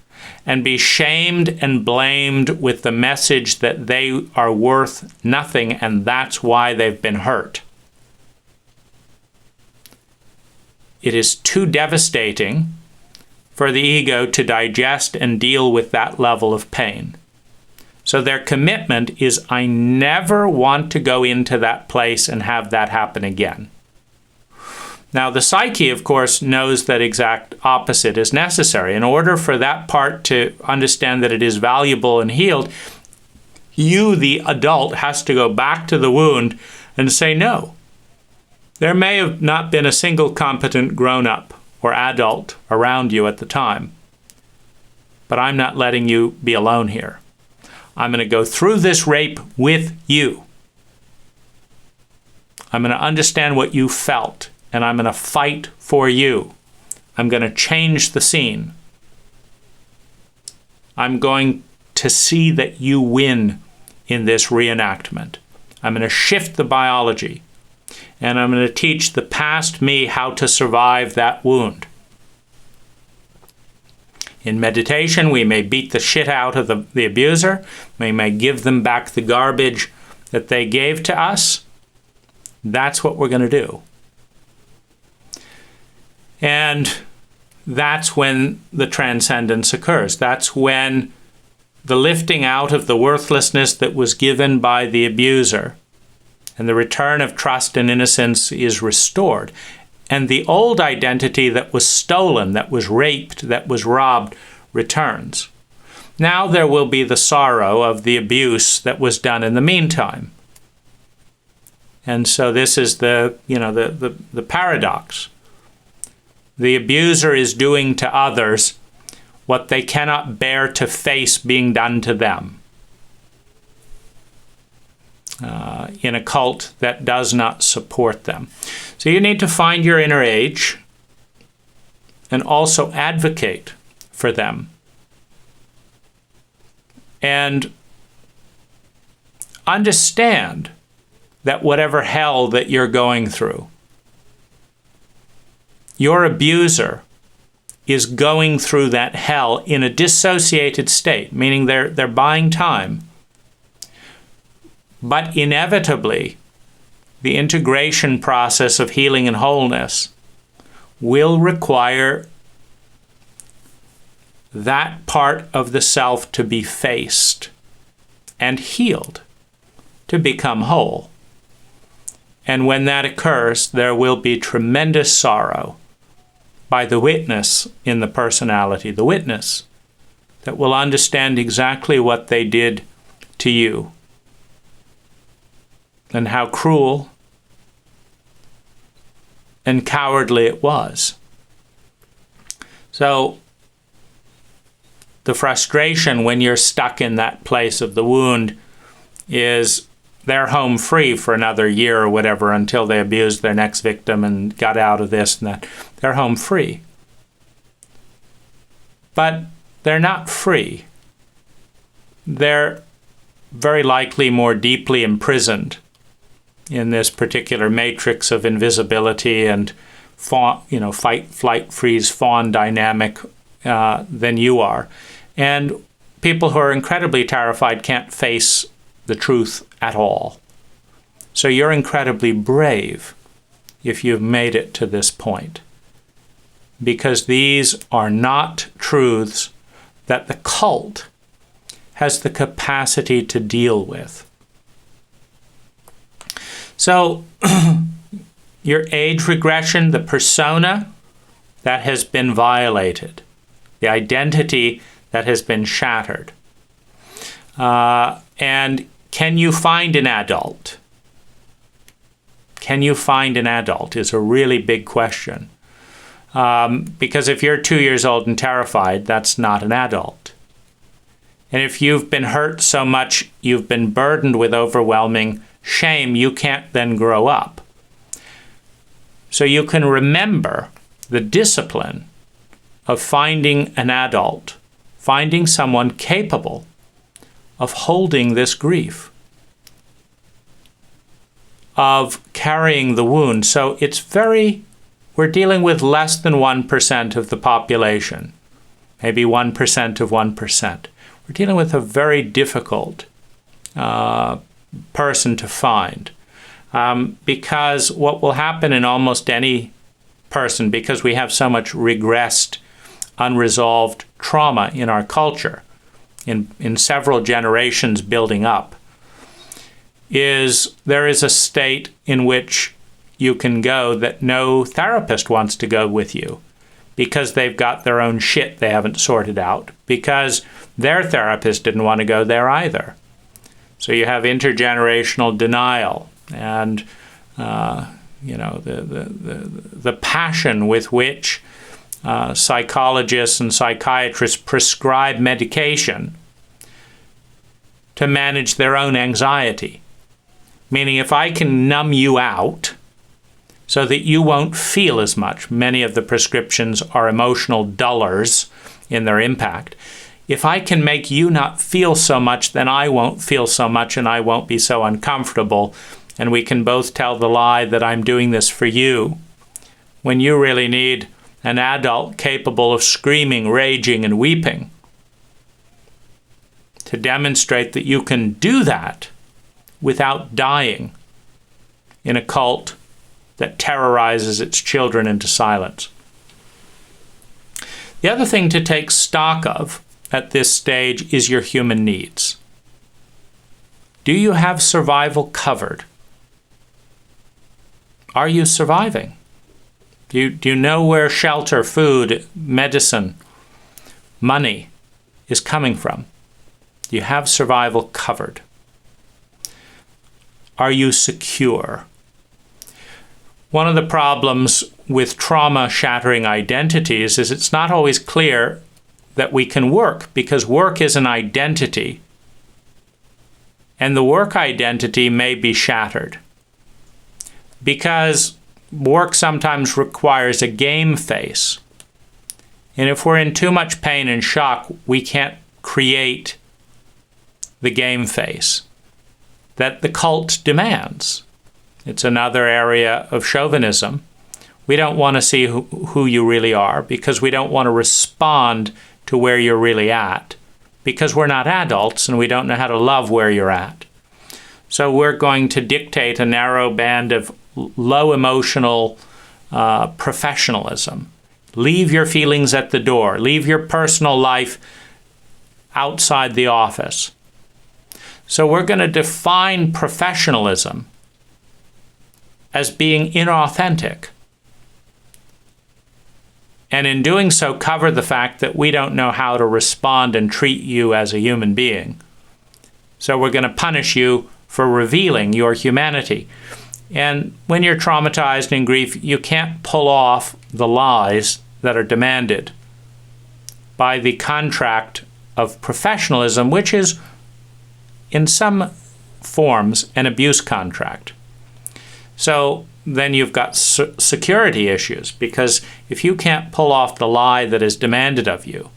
Speaker 1: and be shamed and blamed with the message that they are worth nothing and that's why they've been hurt. It is too devastating for the ego to digest and deal with that level of pain. So their commitment is, I never want to go into that place and have that happen again. Now, the psyche, of course, knows that exact opposite is necessary. In order for that part to understand that it is valuable and healed, you, the adult, has to go back to the wound and say no. There may have not been a single competent grown-up or adult around you at the time. but I'm not letting you be alone here. I'm going to go through this rape with you. I'm going to understand what you felt, and I'm going to fight for you. I'm going to change the scene. I'm going to see that you win in this reenactment. I'm going to shift the biology, and I'm going to teach the past me how to survive that wound. In meditation, we may beat the shit out of the abuser. We may give them back the garbage that they gave to us. That's what we're going to do. And that's when the transcendence occurs. That's when the lifting out of the worthlessness that was given by the abuser and the return of trust and innocence is restored. And the old identity that was stolen, that was raped, that was robbed, returns. Now there will be the sorrow of the abuse that was done in the meantime. And so this is the paradox. The abuser is doing to others what they cannot bear to face being done to them. In a cult that does not support them. So you need to find your inner age and also advocate for them. And understand that whatever hell that you're going through, your abuser is going through that hell in a dissociated state, meaning they're buying time. But inevitably, the integration process of healing and wholeness will require that part of the self to be faced and healed to become whole. And when that occurs, there will be tremendous sorrow by the witness in the personality, the witness that will understand exactly what they did to you and how cruel and cowardly it was. So the frustration when you're stuck in that place of the wound is they're home free for another year or whatever until they abused their next victim and got out of this and that. They're home free. But they're not free. They're very likely more deeply imprisoned in this particular matrix of invisibility and fight, flight, freeze, fawn dynamic than you are. And people who are incredibly terrified can't face the truth at all. So you're incredibly brave if you've made it to this point, because these are not truths that the cult has the capacity to deal with. So your age regression, the persona that has been violated, the identity that has been shattered. And can you find an adult? Can you find an adult is a really big question. Because if you're 2 years old and terrified, that's not an adult. And if you've been hurt so much, you've been burdened with overwhelming shame, you can't then grow up. So you can remember the discipline of finding an adult, finding someone capable of holding this grief, of carrying the wound. So we're dealing with less than 1% of the population, maybe 1% of 1%. We're dealing with a very difficult person to find. Because what will happen in almost any person, because we have so much regressed, unresolved trauma in our culture, in several generations building up, is there is a state in which you can go that no therapist wants to go with you because they've got their own shit they haven't sorted out, because their therapist didn't want to go there either. So you have intergenerational denial and the passion with which psychologists and psychiatrists prescribe medication to manage their own anxiety. Meaning, if I can numb you out so that you won't feel as much, many of the prescriptions are emotional dullers in their impact. If I can make you not feel so much, then I won't feel so much and I won't be so uncomfortable. And we can both tell the lie that I'm doing this for you, when you really need an adult capable of screaming, raging, and weeping to demonstrate that you can do that without dying in a cult that terrorizes its children into silence. The other thing to take stock of at this stage is your human needs. Do you have survival covered? Are you surviving? Do you know where shelter, food, medicine, money is coming from? Do you have survival covered? Are you secure? One of the problems with trauma-shattering identities is it's not always clear that we can work, because work is an identity, and the work identity may be shattered. Because work sometimes requires a game face, and if we're in too much pain and shock, we can't create the game face that the cult demands. It's another area of chauvinism. We don't want to see who you really are, because we don't want to respond to where you're really at, because we're not adults and we don't know how to love where you're at. So we're going to dictate a narrow band of low emotional professionalism. Leave your feelings at the door. Leave your personal life outside the office. So we're going to define professionalism as being inauthentic. And in doing so, cover the fact that we don't know how to respond and treat you as a human being. So we're going to punish you for revealing your humanity. And when you're traumatized in grief, you can't pull off the lies that are demanded by the contract of professionalism, which is, in some forms, an abuse contract. So then you've got security issues, because if you can't pull off the lie that is demanded of you,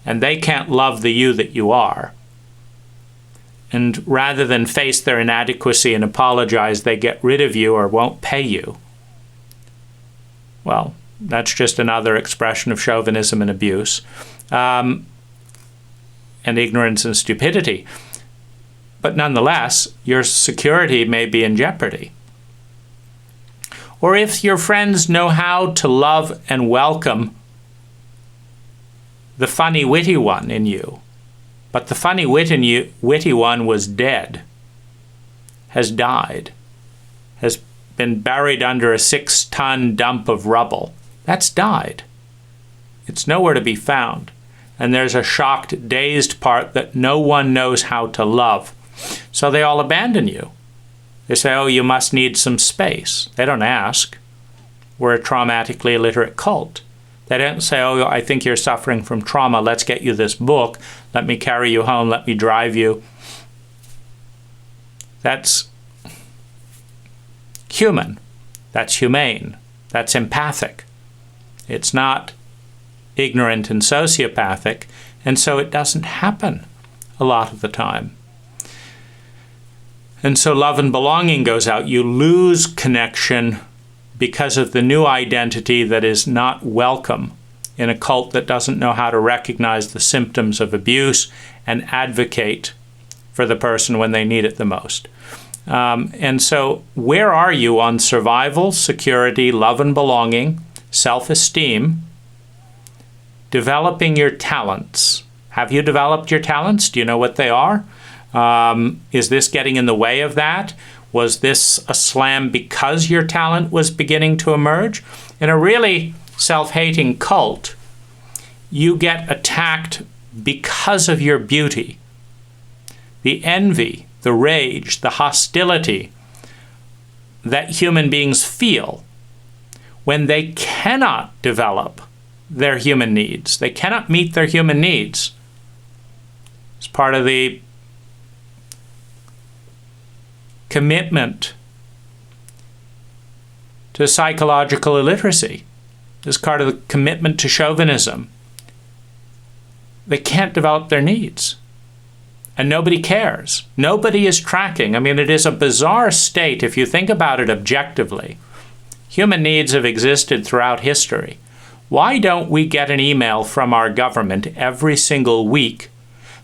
Speaker 1: and they can't love the you that you are, and rather than face their inadequacy and apologize, they get rid of you or won't pay you, well, that's just another expression of chauvinism and abuse, and ignorance and stupidity. But nonetheless, your security may be in jeopardy. Or if your friends know how to love and welcome the funny, witty one in you, but the funny, witty one was dead, has died, has been buried under a 6-ton dump of rubble. That's died. It's nowhere to be found. And there's a shocked, dazed part that no one knows how to love. So they all abandon you. They say, oh, you must need some space. They don't ask. We're a traumatically illiterate cult. They don't say, oh, I think you're suffering from trauma. Let's get you this book. Let me carry you home. Let me drive you. That's human. That's humane. That's empathic. It's not ignorant and sociopathic, and so it doesn't happen a lot of the time. And so love and belonging goes out. You lose connection because of the new identity that is not welcome in a cult that doesn't know how to recognize the symptoms of abuse and advocate for the person when they need it the most. And so where are you on survival, security, love and belonging, self-esteem, developing your talents? Have you developed your talents? Do you know what they are? Is this getting in the way of that? Was this a slam because your talent was beginning to emerge? In a really self-hating cult, you get attacked because of your beauty. The envy, the rage, the hostility that human beings feel when they cannot develop their human needs. They cannot meet their human needs. It's part of the commitment to psychological illiteracy. It's part of the commitment to chauvinism. They can't develop their needs. And nobody cares. Nobody is tracking. I mean, it is a bizarre state if you think about it objectively. Human needs have existed throughout history. Why don't we get an email from our government every single week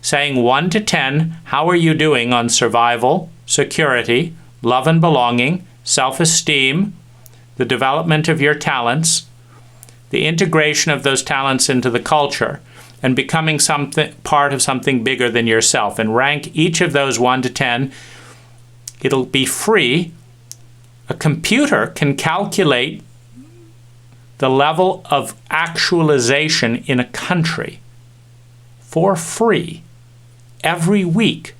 Speaker 1: saying 1 to 10, how are you doing on survival, security, love and belonging, self-esteem, the development of your talents, the integration of those talents into the culture, and becoming part of something bigger than yourself, and rank each of those 1 to 10. It'll be free. A computer can calculate the level of actualization in a country for free every week.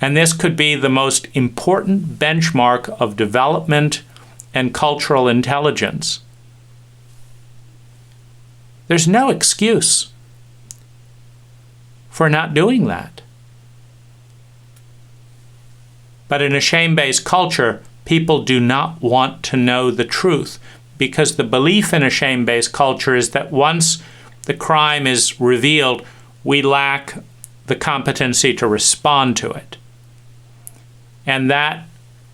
Speaker 1: And this could be the most important benchmark of development and cultural intelligence. There's no excuse for not doing that. But in a shame-based culture, people do not want to know the truth, because the belief in a shame-based culture is that once the crime is revealed, we lack the competency to respond to it. And that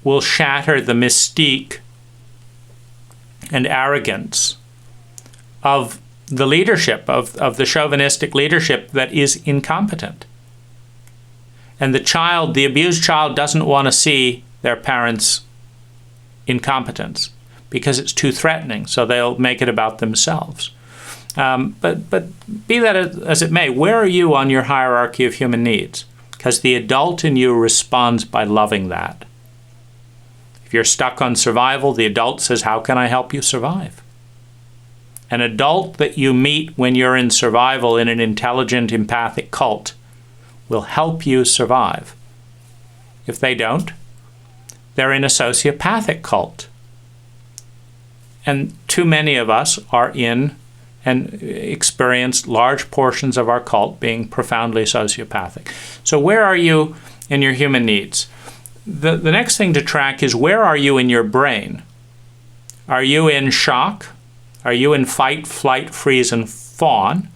Speaker 1: will shatter the mystique and arrogance of the leadership, of the chauvinistic leadership that is incompetent. And the abused child doesn't want to see their parents' incompetence because it's too threatening, so they'll make it about themselves. But be that as it may, where are you on your hierarchy of human needs? Because the adult in you responds by loving that. If you're stuck on survival, the adult says, how can I help you survive? An adult that you meet when you're in survival in an intelligent, empathic cult will help you survive. If they don't, they're in a sociopathic cult. And too many of us are in and experience large portions of our cult being profoundly sociopathic. So where are you in your human needs? The next thing to track is, where are you in your brain? Are you in shock? Are you in fight, flight, freeze, and fawn?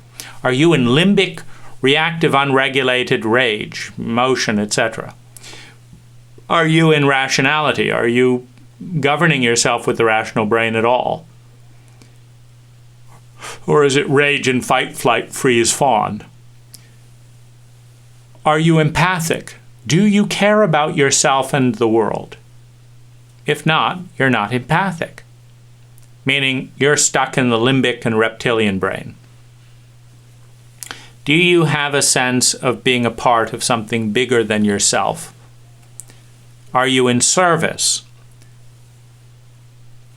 Speaker 1: Are you in limbic, reactive, unregulated rage, emotion, etc.? Are you in rationality? Are you governing yourself with the rational brain at all? Or is it rage and fight, flight, freeze, fawn? Are you empathic? Do you care about yourself and the world? If not, you're not empathic, meaning you're stuck in the limbic and reptilian brain. Do you have a sense of being a part of something bigger than yourself? Are you in service?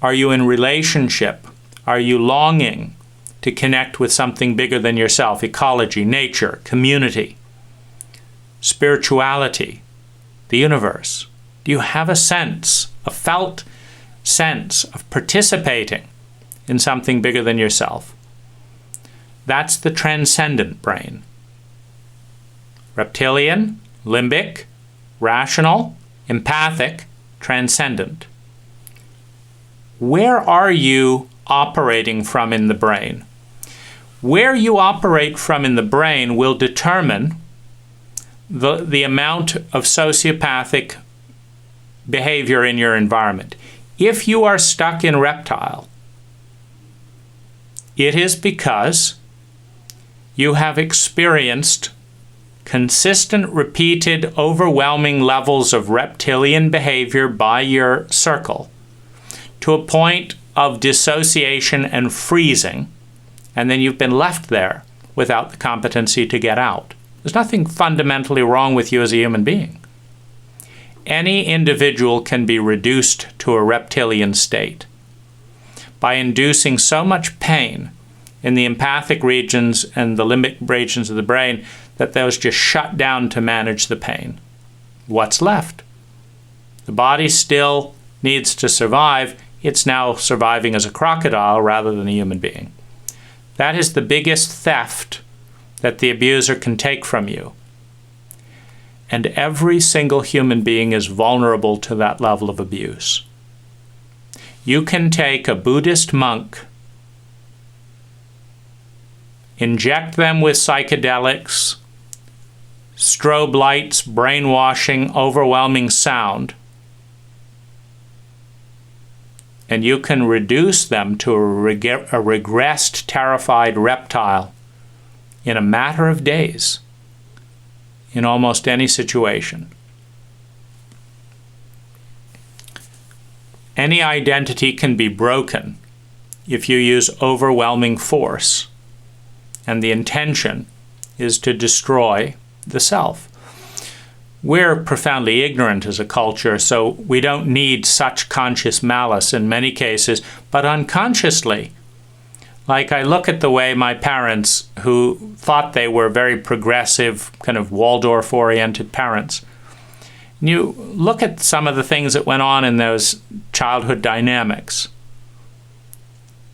Speaker 1: Are you in relationship? Are you longing to connect with something bigger than yourself? Ecology, nature, community, spirituality, the universe. Do you have a sense, a felt sense of participating in something bigger than yourself? That's the transcendent brain. Reptilian, limbic, rational, empathic, transcendent. Where are you operating from in the brain? Where you operate from in the brain will determine the amount of sociopathic behavior in your environment. If you are stuck in reptile, it is because you have experienced consistent, repeated, overwhelming levels of reptilian behavior by your circle to a point of dissociation and freezing, and then you've been left there without the competency to get out. There's nothing fundamentally wrong with you as a human being. Any individual can be reduced to a reptilian state by inducing so much pain in the empathic regions and the limbic regions of the brain that those just shut down to manage the pain. What's left? The body still needs to survive. It's now surviving as a crocodile rather than a human being. That is the biggest theft that the abuser can take from you. And every single human being is vulnerable to that level of abuse. You can take a Buddhist monk, inject them with psychedelics, strobe lights, brainwashing, overwhelming sound, and you can reduce them to a regressed, terrified reptile in a matter of days, in almost any situation. Any identity can be broken if you use overwhelming force, and the intention is to destroy the self. We're profoundly ignorant as a culture, so we don't need such conscious malice in many cases, but unconsciously. Like, I look at the way my parents, who thought they were very progressive, kind of Waldorf-oriented parents, and you look at some of the things that went on in those childhood dynamics.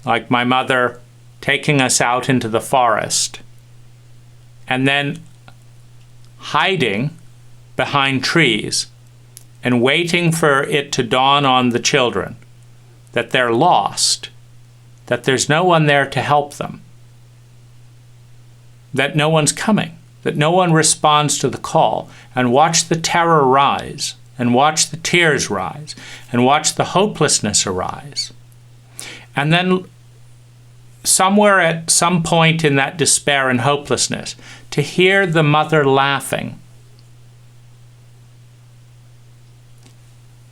Speaker 1: Like my mother taking us out into the forest and then hiding behind trees and waiting for it to dawn on the children that they're lost, that there's no one there to help them, that no one's coming, that no one responds to the call, and watch the terror rise, and watch the tears rise, and watch the hopelessness arise. And then somewhere at some point in that despair and hopelessness, to hear the mother laughing,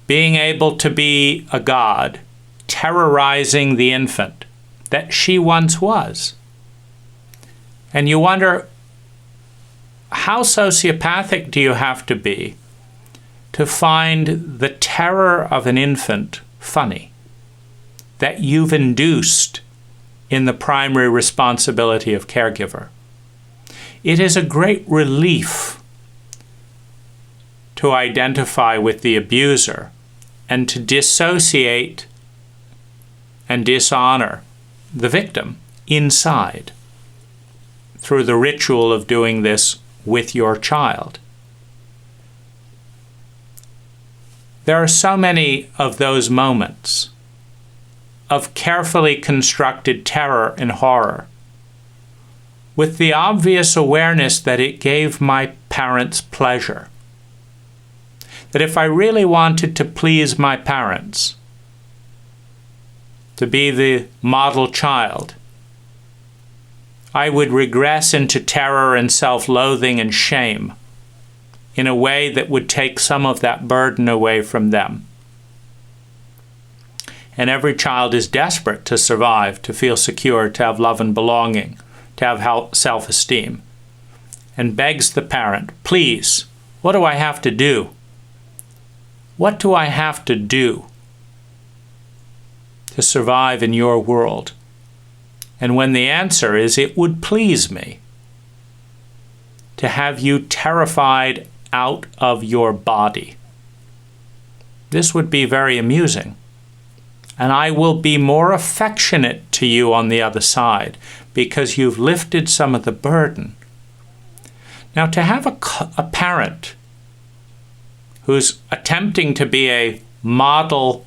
Speaker 1: being able to be a god, terrorizing the infant that she once was. And you wonder, how sociopathic do you have to be to find the terror of an infant funny, that you've induced in the primary responsibility of caregiver? It is a great relief to identify with the abuser and to dissociate and dishonor the victim inside through the ritual of doing this with your child. There are so many of those moments of carefully constructed terror and horror, with the obvious awareness that it gave my parents pleasure. That if I really wanted to please my parents, to be the model child, I would regress into terror and self-loathing and shame in a way that would take some of that burden away from them. And every child is desperate to survive, to feel secure, to have love and belonging, to have self-esteem, and begs the parent, please, what do I have to do? What do I have to do to survive in your world? And when the answer is, it would please me to have you terrified out of your body, this would be very amusing. And I will be more affectionate to you on the other side because you've lifted some of the burden. Now, to have a parent who's attempting to be a model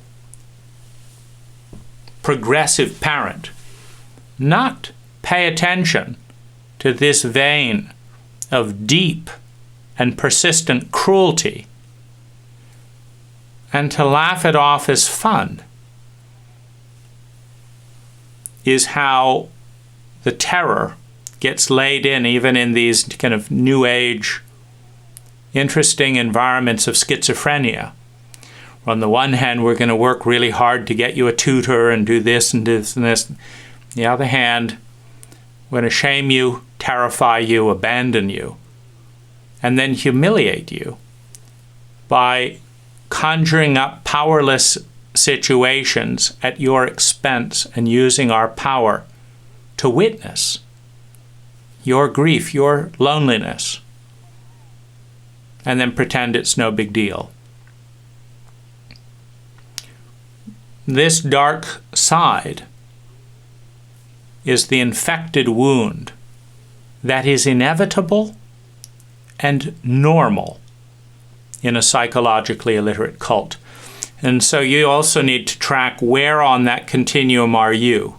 Speaker 1: progressive parent, not pay attention to this vein of deep and persistent cruelty, and to laugh it off as fun, is how the terror gets laid in, even in these kind of new age, interesting environments of schizophrenia. On the one hand, we're going to work really hard to get you a tutor and do this and this and this. On the other hand, we're going to shame you, terrify you, abandon you, and then humiliate you by conjuring up powerless situations at your expense and using our power to witness your grief, your loneliness, and then pretend it's no big deal. This dark side is the infected wound that is inevitable and normal in a psychologically illiterate cult. And so you also need to track where on that continuum are you.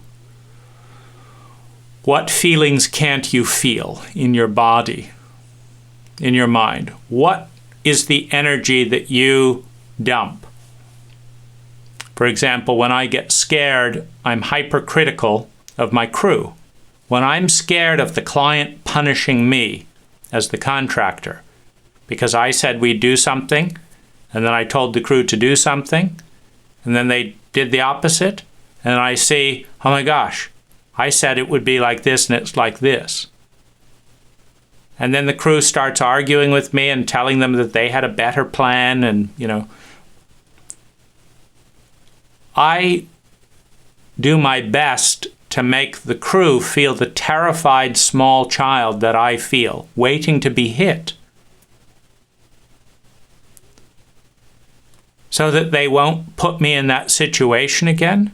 Speaker 1: What feelings can't you feel in your body, in your mind? What is the energy that you dump? For example, when I get scared, I'm hypercritical of my crew. When I'm scared of the client punishing me as the contractor because I said we'd do something, and then I told the crew to do something, and then they did the opposite, and I see, oh my gosh, I said it would be like this and it's like this. And then the crew starts arguing with me and telling them that they had a better plan, and, I do my best to make the crew feel the terrified small child that I feel, waiting to be hit, so that they won't put me in that situation again,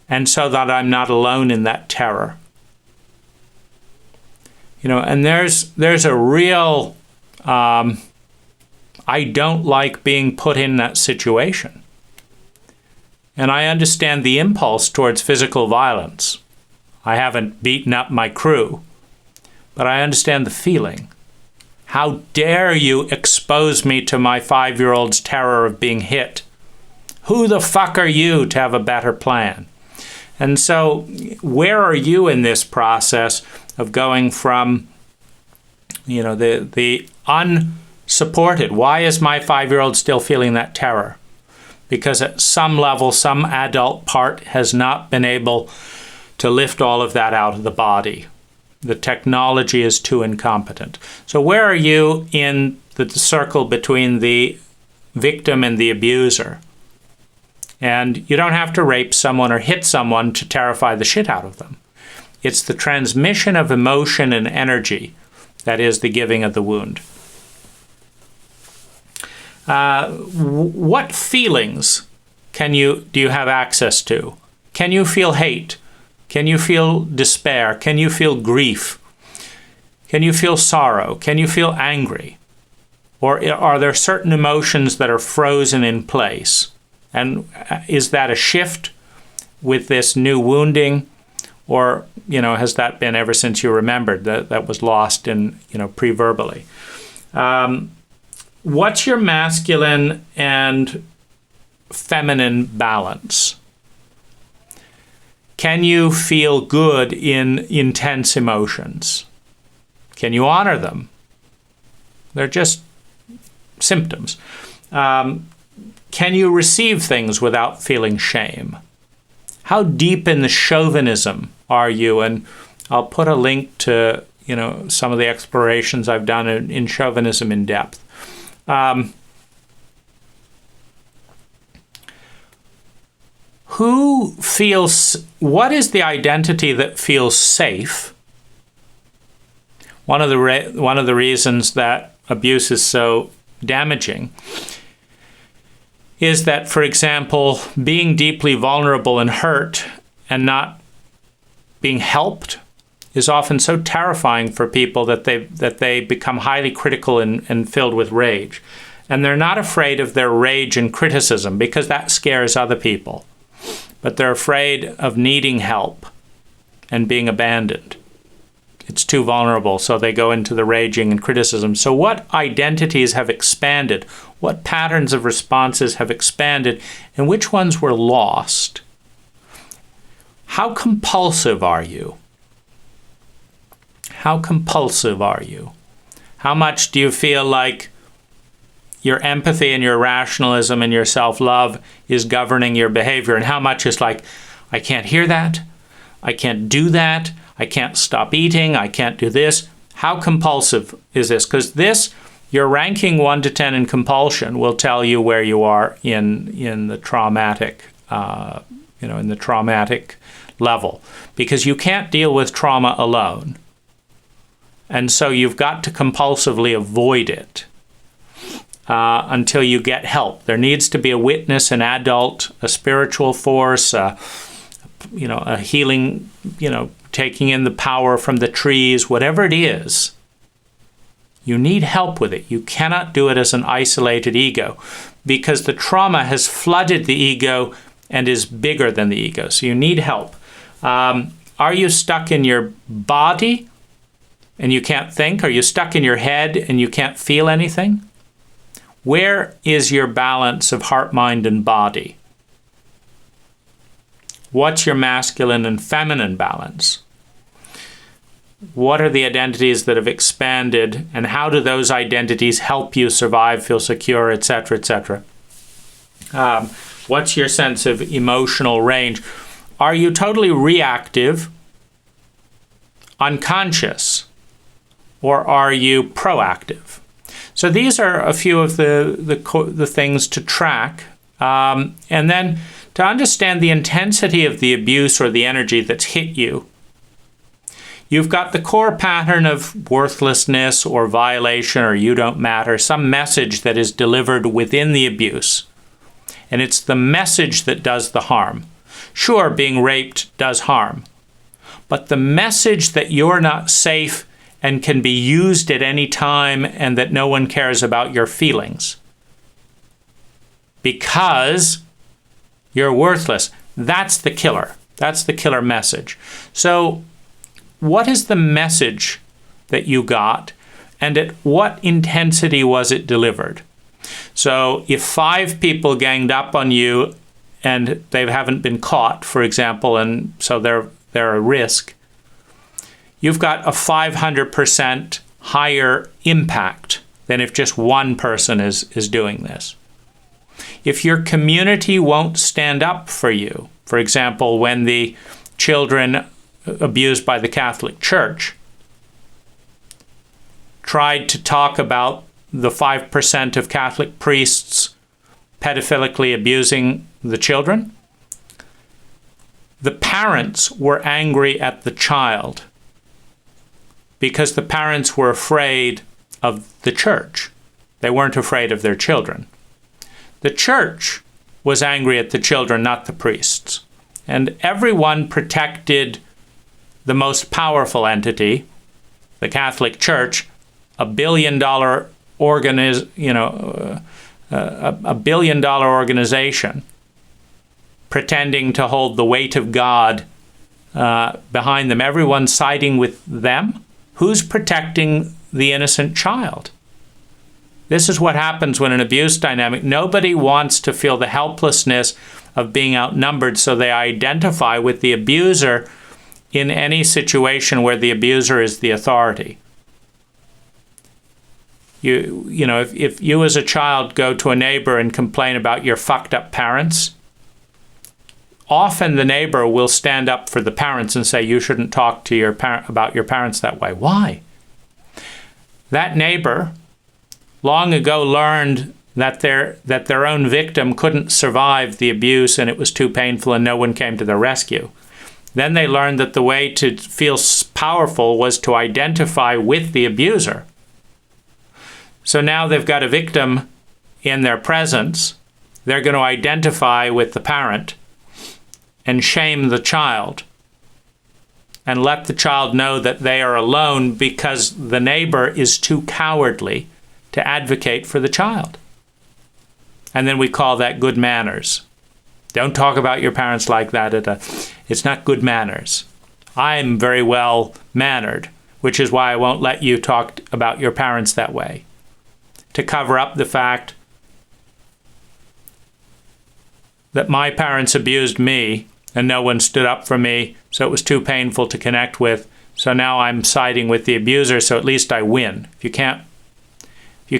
Speaker 1: and so that I'm not alone in that terror. And there's a real, I don't like being put in that situation. And I understand the impulse towards physical violence. I haven't beaten up my crew, but I understand the feeling. How dare you expose me to my 5-year-old's terror of being hit? Who the fuck are you to have a better plan? And so, where are you in this process of going from, the unsupported? Why is my 5-year-old still feeling that terror? Because at some level, some adult part has not been able to lift all of that out of the body. The technology is too incompetent. So where are you in the circle between the victim and the abuser? And you don't have to rape someone or hit someone to terrify the shit out of them. It's the transmission of emotion and energy that is the giving of the wound. What feelings do you have access to? Can you feel hate? Can you feel despair? Can you feel grief? Can you feel sorrow? Can you feel angry? Or are there certain emotions that are frozen in place? And is that a shift with this new wounding? Or, has that been ever since you remembered that was lost in, pre-verbally? What's your masculine and feminine balance? Can you feel good in intense emotions? Can you honor them? They're just symptoms. Can you receive things without feeling shame? How deep in the chauvinism are you? And I'll put a link to, some of the explorations I've done in chauvinism in depth. What is the identity that feels safe? One of the reasons that abuse is so damaging is that, for example, being deeply vulnerable and hurt and not being helped is often so terrifying for people that they become highly critical and filled with rage. And they're not afraid of their rage and criticism because that scares other people. But they're afraid of needing help and being abandoned. It's too vulnerable, so they go into the raging and criticism. So what identities have expanded? What patterns of responses have expanded? And which ones were lost? How compulsive are you? How compulsive are you? How much do you feel like your empathy and your rationalism and your self-love is governing your behavior? And how much is like, I can't hear that, I can't do that, I can't stop eating, I can't do this. How compulsive is this? Because your ranking 1 to 10 in compulsion will tell you where you are in the traumatic, in the traumatic level. Because you can't deal with trauma alone. And so you've got to compulsively avoid it until you get help. There needs to be a witness, an adult, a spiritual force, a healing, taking in the power from the trees, whatever it is, you need help with it. You cannot do it as an isolated ego because the trauma has flooded the ego and is bigger than the ego. So you need help. Are you stuck in your body and you can't think? Are you stuck in your head and you can't feel anything? Where is your balance of heart, mind, and body? What's your masculine and feminine balance? What are the identities that have expanded, and how do those identities help you survive, feel secure, etc., etc.? What's your sense of emotional range? Are you totally reactive, unconscious, or are you proactive? So these are a few of the things to track. And then to understand the intensity of the abuse or the energy that's hit you, you've got the core pattern of worthlessness or violation or you don't matter, some message that is delivered within the abuse. And it's the message that does the harm. Sure, being raped does harm. But the message that you're not safe and can be used at any time and that no one cares about your feelings because you're worthless, that's the killer. That's the killer message. So what is the message that you got, and at what intensity was it delivered? So if 5 people ganged up on you and they haven't been caught, for example, and so they're a risk, you've got a 500% higher impact than if just one person is doing this. If your community won't stand up for you, for example, when the children abused by the Catholic Church tried to talk about the 5% of Catholic priests pedophilically abusing the children, the parents were angry at the child because the parents were afraid of the church. They weren't afraid of their children. The church was angry at the children, not the priests. And everyone protected the most powerful entity, the Catholic Church, a $1 billion organization, pretending to hold the weight of God behind them. Everyone's siding with them. Who's protecting the innocent child? This is what happens when an abuse dynamic. Nobody wants to feel the helplessness of being outnumbered, so they identify with the abuser in any situation where the abuser is the authority. You know, if you as a child go to a neighbor and complain about your fucked up parents, often the neighbor will stand up for the parents and say, you shouldn't talk to about your parents that way. Why? That neighbor long ago learned that their own victim couldn't survive the abuse and it was too painful and no one came to their rescue. Then they learned that the way to feel powerful was to identify with the abuser. So now they've got a victim in their presence. They're going to identify with the parent and shame the child and let the child know that they are alone because the neighbor is too cowardly to advocate for the child. And then we call that good manners. Don't talk about your parents like that. It's not good manners. I'm very well mannered, which is why I won't let you talk about your parents that way, to cover up the fact that my parents abused me and no one stood up for me, so it was too painful to connect with. So now I'm siding with the abuser, so at least I win. If you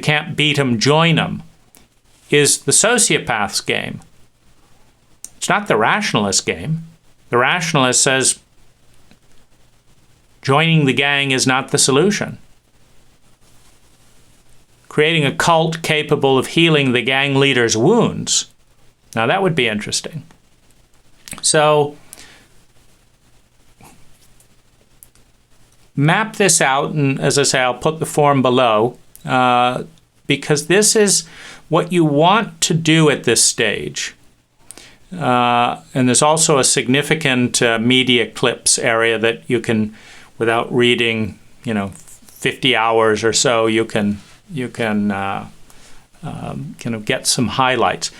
Speaker 1: can't beat them, join them, is the sociopath's game. It's not the rationalist game. The rationalist says joining the gang is not the solution. Creating a cult capable of healing the gang leader's wounds. Now that would be interesting. So map this out, and as I say, I'll put the form below, because this is what you want to do at this stage. And there's also a significant media clips area that you can, without reading, 50 hours or so, you can get some highlights.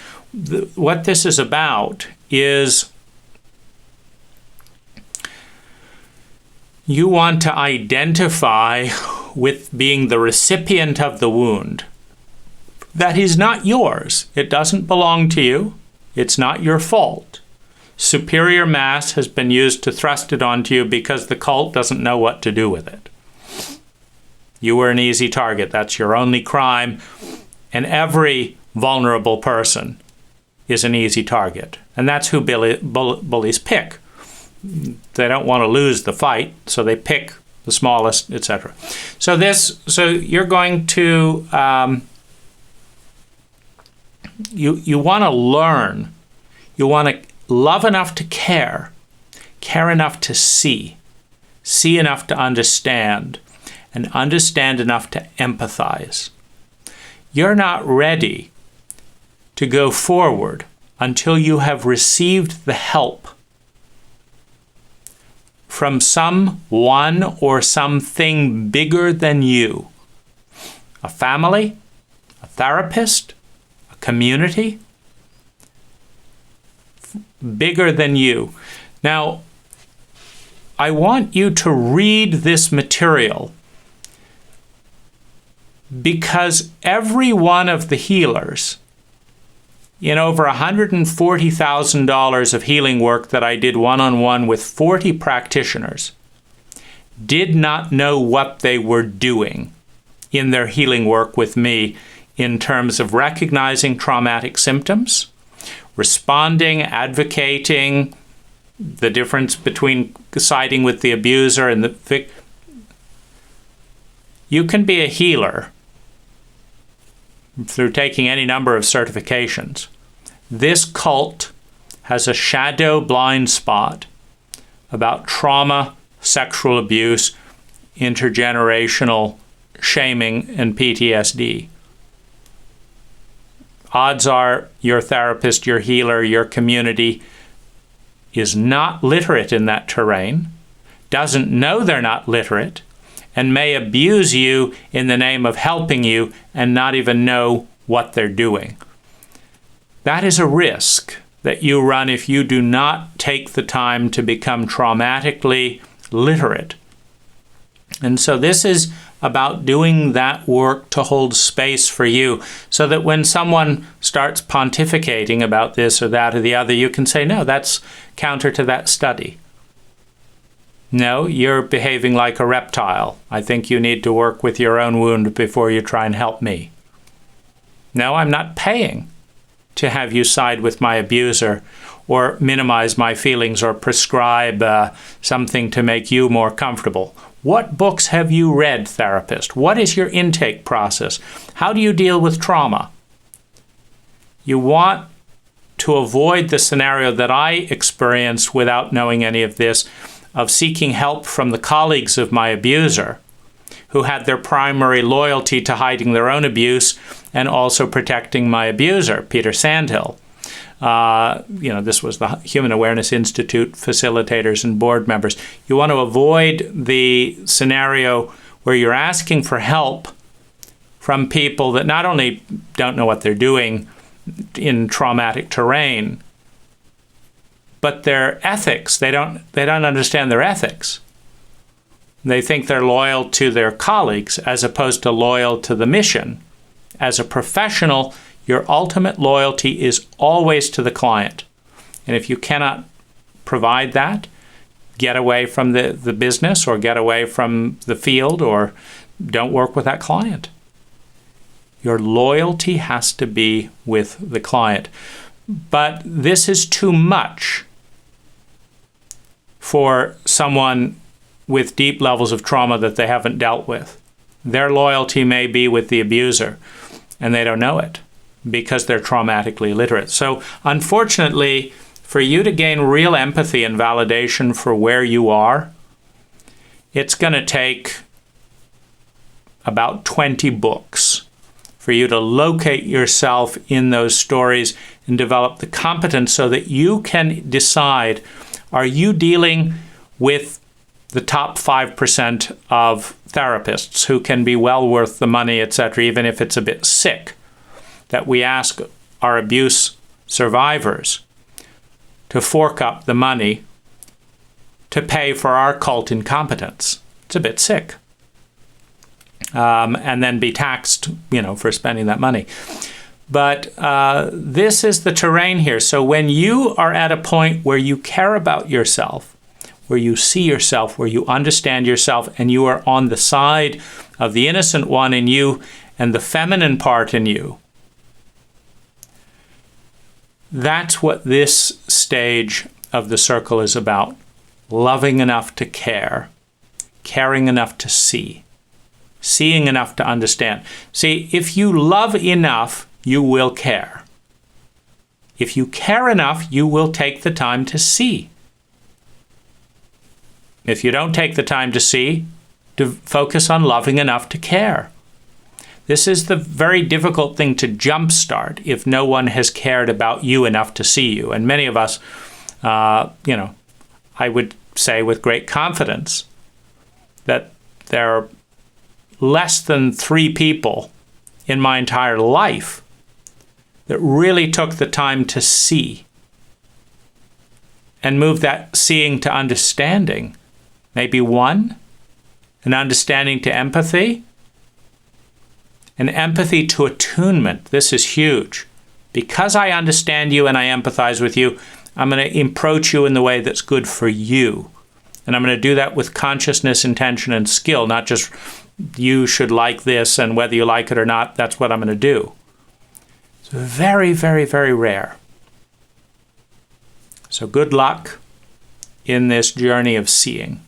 Speaker 1: What this is about is you want to identify with being the recipient of the wound. That is not yours. It doesn't belong to you. It's not your fault. Superior mass has been used to thrust it onto you because the cult doesn't know what to do with it. You were an easy target. That's your only crime. And every vulnerable person is an easy target. And that's who bullies pick. They don't want to lose the fight, so they pick the smallest, etc. So you're going to you want to learn. You want to love enough to care enough to see enough to understand, and understand enough to empathize. You're not ready to go forward until you have received the help from someone or something bigger than you. A family, a therapist, a community, bigger than you. Now, I want you to read this material because every one of the healers in over $140,000 of healing work that I did one-on-one with 40 practitioners did not know what they were doing in their healing work with me in terms of recognizing traumatic symptoms, responding, advocating, the difference between siding with the abuser and the victim. You can be a healer through taking any number of certifications. This cult has a shadow blind spot about trauma, sexual abuse, intergenerational shaming, and PTSD. Odds are your therapist, your healer, your community is not literate in that terrain, doesn't know they're not literate, and may abuse you in the name of helping you and not even know what they're doing. That is a risk that you run if you do not take the time to become traumatically literate. And so this is about doing that work to hold space for you so that when someone starts pontificating about this or that or the other, you can say, no, that's counter to that study. No, you're behaving like a reptile. I think you need to work with your own wound before you try and help me. No, I'm not paying to have you side with my abuser or minimize my feelings or prescribe something to make you more comfortable. What books have you read, therapist? What is your intake process? How do you deal with trauma? You want to avoid the scenario that I experienced without knowing any of this, of seeking help from the colleagues of my abuser, who had their primary loyalty to hiding their own abuse and also protecting my abuser, Peter Sandhill. This was the Human Awareness Institute facilitators and board members. You want to avoid the scenario where you're asking for help from people that not only don't know what they're doing in traumatic terrain, but their ethics, they don't understand their ethics. They think they're loyal to their colleagues as opposed to loyal to the mission. As a professional, your ultimate loyalty is always to the client. And if you cannot provide that, get away from the business or get away from the field or don't work with that client. Your loyalty has to be with the client. But this is too much for someone with deep levels of trauma that they haven't dealt with. Their loyalty may be with the abuser, and they don't know it because they're traumatically illiterate. So unfortunately, for you to gain real empathy and validation for where you are, it's going to take about 20 books for you to locate yourself in those stories and develop the competence so that you can decide, are you dealing with the top 5% of therapists who can be well worth the money, etc., even if it's a bit sick, that we ask our abuse survivors to fork up the money to pay for our cult incompetence. It's a bit sick. And then be taxed, for spending that money. But this is the terrain here. So when you are at a point where you care about yourself, where you see yourself, where you understand yourself, and you are on the side of the innocent one in you and the feminine part in you, that's what this stage of the circle is about. Loving enough to care, caring enough to see, seeing enough to understand. See, if you love enough, you will care. If you care enough, you will take the time to see. If you don't take the time to see, to focus on loving enough to care. This is the very difficult thing to jumpstart if no one has cared about you enough to see you. And many of us, I would say with great confidence that there are less than 3 people in my entire life that really took the time to see and move that seeing to understanding. Maybe 1, an understanding to empathy, an empathy to attunement. This is huge. Because I understand you and I empathize with you, I'm going to approach you in the way that's good for you. And I'm going to do that with consciousness, intention, and skill, not just you should like this and whether you like it or not, that's what I'm going to do. It's very, very, very rare. So good luck in this journey of seeing.